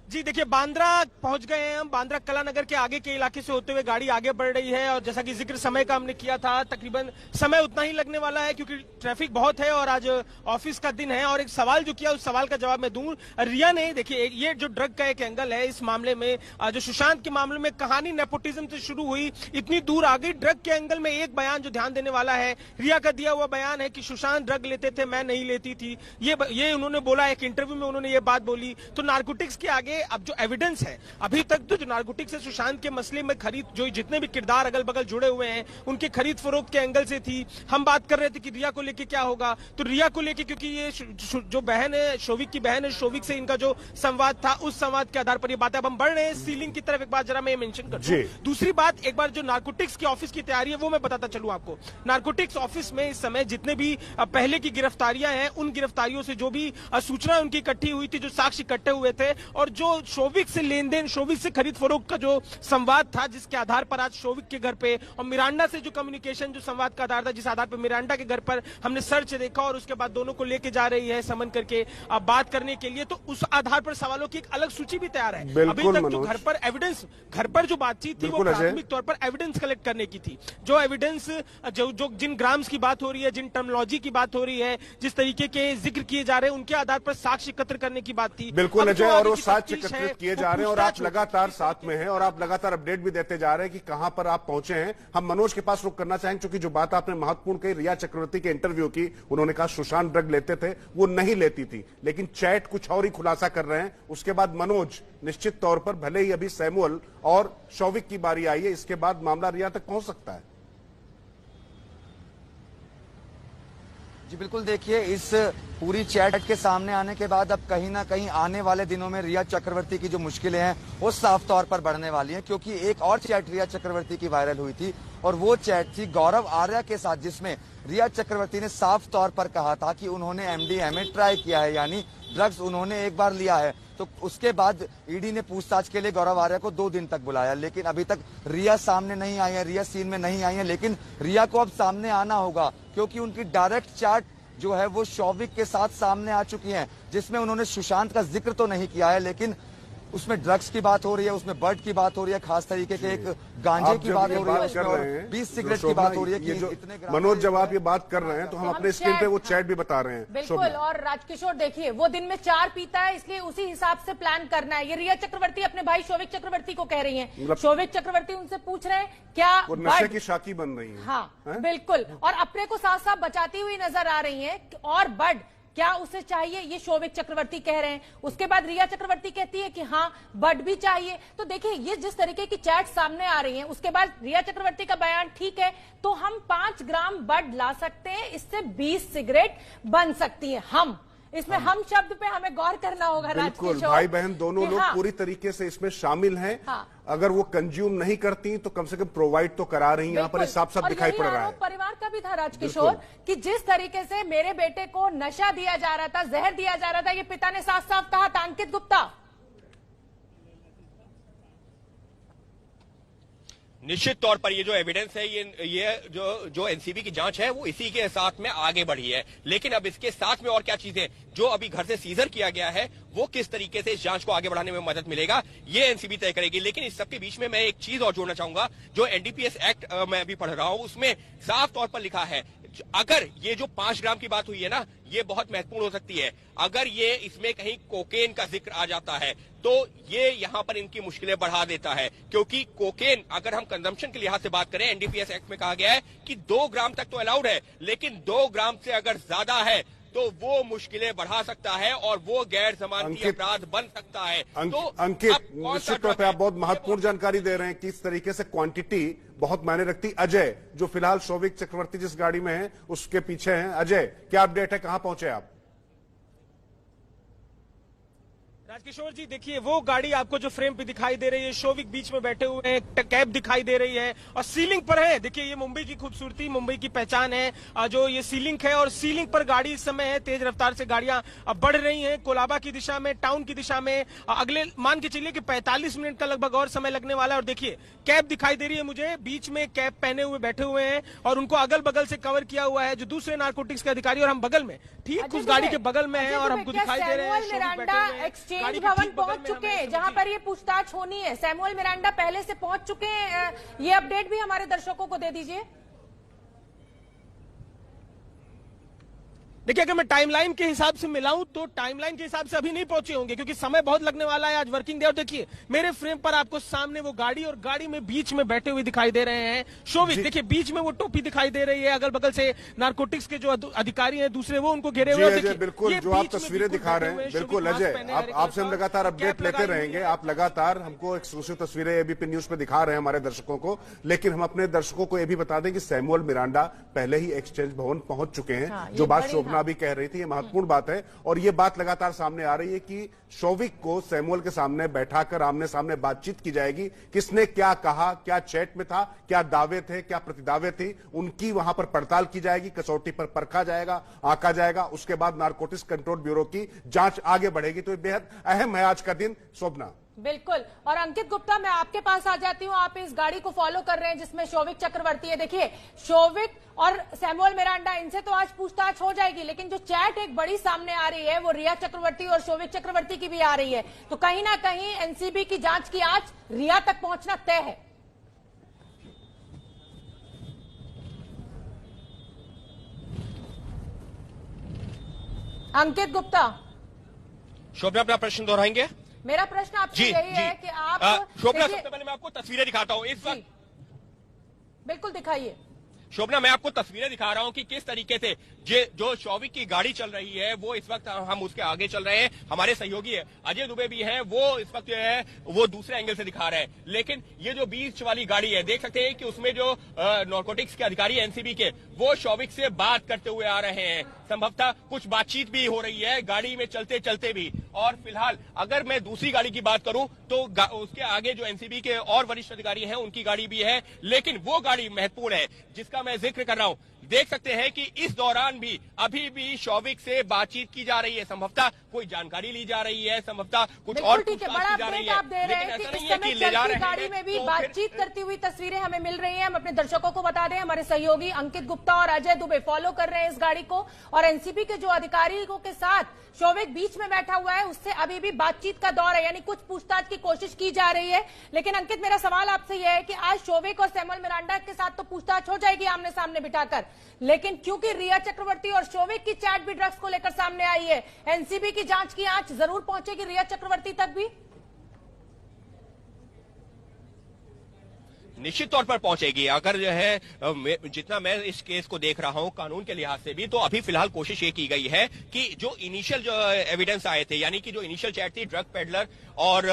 जी देखिए बांद्रा पहुंच गए हैं हम। बांद्रा कलानगर के आगे के इलाके से होते हुए गाड़ी आगे बढ़ रही है, और जैसा कि जिक्र समय का हमने किया था, तकरीबन समय उतना ही लगने वाला है क्योंकि ट्रैफिक बहुत है और आज ऑफिस का दिन है। और एक सवाल जो किया उस सवाल का जवाब मैं दूं। रिया ने, देखिए ये जो ड्रग का एक एंगल है इस मामले में, जो सुशांत के मामले में कहानी नेपोटिज्म से शुरू हुई, इतनी दूर आ गई ड्रग के एंगल में। एक बयान जो ध्यान देने वाला है, रिया का दिया हुआ बयान है कि सुशांत ड्रग लेते थे, मैं नहीं लेती थी। ये उन्होंने बोला, एक इंटरव्यू में उन्होंने ये बात बोली। तो नारकोटिक्स के आगे अब जो एविडेंस है, अभी तक तो जो नारकोटिक्स से सुशांत के मसले में खरीद, जो जितने भी किरदार अगल बगल जुड़े हुए हैं उनके खरीद फरोख्त के एंगल से थी। हम बात कर रहे थे कि रिया को लेके क्या होगा, तो रिया को लेके, क्योंकि ये जो बहन है, शोविक की बहन है, शोविक से इनका जो संवाद था, उस संवाद के आधार पर ये बात है। अब हम बढ़ रहे हैं सीलिंग की तरफ। एक बात जरा मैं मेंशन कर दूं। दूसरी बात, एक बार जो नारकोटिक्स की ऑफिस की तैयारी है वो मैं बताता चलूं आपको। नारकोटिक्स ऑफिस में इस समय जितने भी पहले की गिरफ्तारियां हैं, उन गिरफ्तारियों से जो भी सूचना उनकी इकट्ठी हुई थी, जो साक्ष्य इकट्ठे हुए थे, और जो शोविक से लेन देन, शोविक से खरीद फरोख्त का जो संवाद था, जिसके आधार पर आज शोविक के घर पे और मिरांडा से जो कम्युनिकेशन, जो संवाद का आधार था, जिस आधार पर मिरांडा के घर पर हमने सर्च देखा और उसके बाद दोनों को लेके जा रही है समन करके बात करने के लिए, तो उस आधार पर सवालों की एक अलग सूची भी तैयार है। अभी तक जो घर पर एविडेंस, घर पर जो बातचीत थी वो प्राथमिक तौर पर एविडेंस कलेक्ट करने की थी। जो एविडेंस, जो जिन ग्राम्स की बात हो रही है, जिन टर्मिनोलॉजी की बात हो रही है, जिस तरीके के जिक्र किए जा रहे हैं, उनके आधार पर साक्ष्य एकत्र करने की बात थी। बिल्कुल अजय, और वो साक्ष्य एकत्रित किए जा रहे हैं और आप लगातार साथ में हैं और आप लगातार अपडेट भी देते जा रहे हैं कि कहां पर आप पहुंचे हैं। हम मनोज के पास रुक करना चाहेंगे, क्योंकि जो बात आपने महत्वपूर्ण कही, रिया चक्रवर्ती के इंटरव्यू की, उन्होंने कहा सुशांत ड्रग लेते थे, वो नहीं लेती थी, लेकिन चैट कुछ और ही खुलासा कर रहे हैं। उसके बाद मनोज, निश्चित तौर पर भले ही अभी सैमुअल और शौविक की बारी आई है, इसके बाद मामला रिया तक पहुंच सकता है। जी बिल्कुल, देखिए इस पूरी चैट के सामने आने के बाद अब कहीं ना कहीं आने वाले दिनों में रिया चक्रवर्ती की जो मुश्किलें हैं वो साफ तौर पर बढ़ने वाली हैं, क्योंकि एक और चैट रिया चक्रवर्ती की वायरल हुई थी और वो चैट थी गौरव आर्या के साथ, जिसमें रिया चक्रवर्ती ने साफ तौर पर कहा था कि उन्होंने एमडीएमए ट्राई किया है, यानी ड्रग्स उन्होंने एक बार लिया है। तो उसके बाद ईडी ने पूछताछ के लिए गौरव आर्या को 2 दिन तक बुलाया, लेकिन अभी तक रिया सामने नहीं आई है, रिया सीन में नहीं आई है। लेकिन रिया को अब सामने आना होगा, क्योंकि उनकी डायरेक्ट चैट जो है वो शौविक के साथ सामने आ चुकी है, जिसमें उन्होंने सुशांत का जिक्र तो नहीं किया है, लेकिन उसमें ड्रग्स की बात हो रही है, उसमें बर्ड की बात हो रही है, खास तरीके के एक गांजे की बात हो रही है, उसमें और 20 सिगरेट की बात हो रही है कि इतने मनोज, जब आप ये बात कर रहे हैं तो हम अपने स्क्रीन पे वो चैट भी बता रहे हैं। बिल्कुल, और राजकिशोर देखिए, वो दिन में 4 पीता है, इसलिए उसी हिसाब से प्लान करना है। ये रिया चक्रवर्ती अपने भाई शोविक चक्रवर्ती को कह रही है, शोविक चक्रवर्ती उनसे पूछ रहे हैं क्या वो नशे की शाकी बन रही है। हाँ बिल्कुल, और अपने को साफ साफ बचाती हुई नजर आ रही है। और बर्ड क्या उसे चाहिए, ये शोविक चक्रवर्ती कह रहे हैं। उसके बाद रिया चक्रवर्ती कहती है कि हाँ बड भी चाहिए। तो देखिए ये जिस तरीके की चैट सामने आ रही है, उसके बाद रिया चक्रवर्ती का बयान ठीक है तो हम 5 ग्राम बड ला सकते हैं, इससे 20 सिगरेट बन सकती है। इसमें हम शब्द पे हमें गौर करना होगा। बिल्कुल, भाई बहन दोनों लोग पूरी तरीके से इसमें शामिल हैं। अगर वो कंज्यूम नहीं करती तो कम से कम प्रोवाइड तो करा रही हैं। यहाँ पर साफ साफ दिखाई पड़ रहा है। परिवार का भी था राजकिशोर कि जिस तरीके से मेरे बेटे को नशा दिया जा रहा था, जहर दिया जा रहा था, ये पिता ने साफ साफ कहा था। अंकित गुप्ता, निश्चित तौर पर ये जो एविडेंस है, ये जो एनसीबी की जांच है वो इसी के साथ में आगे बढ़ी है। लेकिन अब इसके साथ में और क्या चीजें जो अभी घर से सीजर किया गया है वो किस तरीके से इस जांच को आगे बढ़ाने में मदद मिलेगा, ये एनसीबी तय करेगी। लेकिन इस सबके बीच में मैं एक चीज और जोड़ना चाहूंगा। जो एनडीपीएस एक्ट मैं अभी पढ़ रहा हूं उसमें साफ तौर पर लिखा है, अगर ये जो 5 ग्राम की बात हुई है ना, ये बहुत महत्वपूर्ण हो सकती है। अगर ये इसमें कहीं कोकेन का जिक्र आ जाता है तो ये यहां पर इनकी मुश्किलें बढ़ा देता है, क्योंकि कोकेन अगर हम कंजम्पशन के लिहाज से बात करें, एनडीपीएस एक्ट में कहा गया है कि 2 ग्राम तक तो अलाउड है, लेकिन 2 ग्राम से अगर ज्यादा है तो वो मुश्किलें बढ़ा सकता है और वो गैर जमानती अपराध बन सकता है। तो अंकित, निश्चित तौर पर आप बहुत महत्वपूर्ण जानकारी दे रहे हैं कि इस तरीके से क्वांटिटी बहुत मायने रखती। अजय, जो फिलहाल शोविक चक्रवर्ती जिस गाड़ी में है उसके पीछे हैं, अजय क्या अपडेट है, कहां पहुंचे आप? राजकिशोर जी देखिए, वो गाड़ी आपको जो फ्रेम पे दिखाई दे रही है, शोविक बीच में बैठे हुए हैं, कैब दिखाई दे रही है और सीलिंग पर है। देखिए ये मुंबई की खूबसूरती, मुंबई की पहचान है जो ये सीलिंग है, और सीलिंग पर गाड़ी इस समय है। तेज रफ्तार से गाड़ियां बढ़ रही हैं कोलाबा की दिशा में, टाउन की दिशा में। अगले मान के चलिए कि 45 मिनट का लगभग और समय लगने वाला है। और देखिए कैब दिखाई दे रही है मुझे, बीच में कैब पहने हुए बैठे हुए हैं और उनको अगल बगल से कवर किया हुआ है जो दूसरे नारकोटिक्स के अधिकारी, और हम बगल में ठीक उस गाड़ी के बगल में है और हमको दिखाई दे रहे हैं एक्सचेंज भवन पहुंच चुके हैं जहां पर ये पूछताछ होनी है। सैमुअल मिरांडा पहले से पहुंच चुके हैं, ये अपडेट भी हमारे दर्शकों को दे दीजिए। देखिए अगर मैं टाइमलाइन के हिसाब से मिलाऊं तो टाइमलाइन के हिसाब से अभी नहीं पहुंचे होंगे, क्योंकि समय बहुत लगने वाला है, आज वर्किंग डे। और देखिए मेरे फ्रेम पर आपको सामने वो गाड़ी और गाड़ी में बीच में बैठे हुए दिखाई दे रहे हैं शोविक। देखिए बीच में वो टोपी दिखाई दे रही है, अगल बगल से नारकोटिक्स के जो अधिकारी हैं दूसरे वो उनको घेरे हुए। बिल्कुल, जो आप तस्वीरें दिखा रहे हैं, बिल्कुल अजय, आपसे हम लगातार अपडेट लेते रहेंगे। आप लगातार हमको एक्सक्लूसिव तस्वीरें एबीपी न्यूज पे दिखा रहे हैं हमारे दर्शकों को। लेकिन हम अपने दर्शकों को यह भी बता दें कि सैमुअल मिरांडा पहले ही एक्सचेंज भवन पहुंच चुके हैं। जो बात शोभना भी कह रही थी महत्वपूर्ण बात है, और ये बात लगातार सामने आ रही है कि शोविक को सैमुअल के सामने बैठाकर आमने सामने बातचीत की जाएगी। किसने क्या कहा, क्या चैट में था, क्या दावे थे, क्या प्रतिदावे थे, उनकी वहां पर पड़ताल की जाएगी, कसौटी पर परखा जाएगा, आंका जाएगा। उसके बाद नारकोटिक्स कंट्रोल ब्यूरो की जांच आगे बढ़ेगी। तो ये बेहद अहम है आज का दिन। शोभना, बिल्कुल। और अंकित गुप्ता, मैं आपके पास आ जाती हूं। आप इस गाड़ी को फॉलो कर रहे हैं जिसमें शोविक चक्रवर्ती है। देखिए शोविक और सैमुअल मिरांडा, इनसे तो आज पूछताछ हो जाएगी, लेकिन जो चैट एक बड़ी सामने आ रही है वो रिया चक्रवर्ती और शोविक चक्रवर्ती की भी आ रही है। तो कहीं ना कहीं एनसीबी की जांच की आज रिया तक पहुंचना तय है। अंकित गुप्ता, शोभना अपना प्रश्न दोहराएंगे? मेरा प्रश्न आपसे यही है कि आप शोभना, सबसे पहले मैं आपको तस्वीरें दिखाता हूं इस वक्त। बिल्कुल दिखाइए शोभना, मैं आपको तस्वीरें दिखा रहा हूं कि किस तरीके से जो शोविक की गाड़ी चल रही है वो इस वक्त हम उसके आगे चल रहे हैं। हमारे सहयोगी है अजय दुबे भी हैं, वो इस वक्त जो है वो दूसरे एंगल से दिखा रहे हैं। लेकिन ये जो बीच वाली गाड़ी है, देख सकते हैं कि उसमें जो नारकोटिक्स के अधिकारी एनसीबी के, वो शोविक से बात करते हुए आ रहे हैं। संभवतः कुछ बातचीत भी हो रही है गाड़ी में चलते चलते भी। और फिलहाल अगर मैं दूसरी गाड़ी की बात करूं तो उसके आगे जो एनसीबी के और वरिष्ठ अधिकारी हैं उनकी गाड़ी भी है, लेकिन वो गाड़ी महत्वपूर्ण है जिसका मैं जिक्र कर रहा हूं। देख सकते हैं कि इस दौरान भी अभी भी शोविक से बातचीत की जा रही है, संभवतः कोई जानकारी ली जा रही है, संभवतः कुछ और पूछताछ की जा रही है। आप दे रहे हैं कि इस समय चलती गाड़ी में भी बातचीत करती हुई तस्वीरें हमें मिल रही हैं। हम अपने दर्शकों को बता दें, हमारे सहयोगी अंकित गुप्ता और अजय दुबे फॉलो कर रहे हैं इस गाड़ी को, और एनसीबी के जो अधिकारियों के साथ शोविक बीच में बैठा हुआ है उससे अभी भी बातचीत का दौर है, यानी कुछ पूछताछ की कोशिश की जा रही है। लेकिन अंकित, मेरा सवाल आपसे यह है कि आज शोविक और सैमुअल मिरांडा के साथ तो पूछताछ हो जाएगी आमने सामने बिठाकर, लेकिन क्योंकि रिया चक्रवर्ती और शोविक की चैट भी ड्रग्स को लेकर सामने आई है, एनसीबी की जांच की आंच जरूर पहुंचेगी रिया चक्रवर्ती तक भी। निश्चित तौर पर पहुंचेगी। अगर जो है जितना मैं इस केस को देख रहा हूं कानून के लिहाज से भी, तो अभी फिलहाल कोशिश ये की गई है कि जो इनिशियल जो एविडेंस आए थे, यानी कि जो इनिशियल चैट थी ड्रग पेडलर और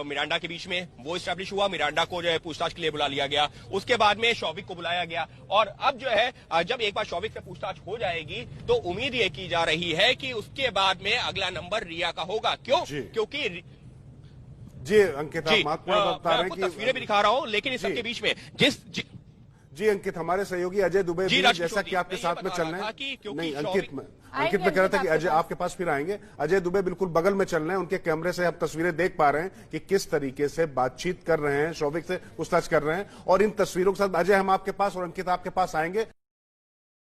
मिरांडा के बीच में, वो इस्टेब्लिश हुआ। मिरांडा को जो है पूछताछ के लिए बुला लिया गया, उसके बाद में शौविक को बुलाया गया, और अब जो है जब एक बार शौविक से पूछताछ हो जाएगी तो उम्मीद ये की जा रही है कि उसके बाद में अगला नंबर रिया का होगा। क्यों? क्योंकि जी अंकित, आप महत्वपूर्ण बता रहे हैं कि तस्वीरें भी दिखा रहा हूं, लेकिन इस सबके बीच में जी अंकित, हमारे सहयोगी अजय दुबे भी जैसा कि आपके साथ में चल रहे हैं, नहीं अंकित में कह रहा था कि अजय आपके पास फिर आएंगे। अजय दुबे बिल्कुल बगल में चल रहे हैं, उनके कैमरे से आप तस्वीरें देख पा रहे हैं कि किस तरीके से बातचीत कर रहे हैं, शौविक से पूछताछ कर रहे हैं। और इन तस्वीरों के साथ अजय हम आपके पास और अंकित आपके पास आएंगे।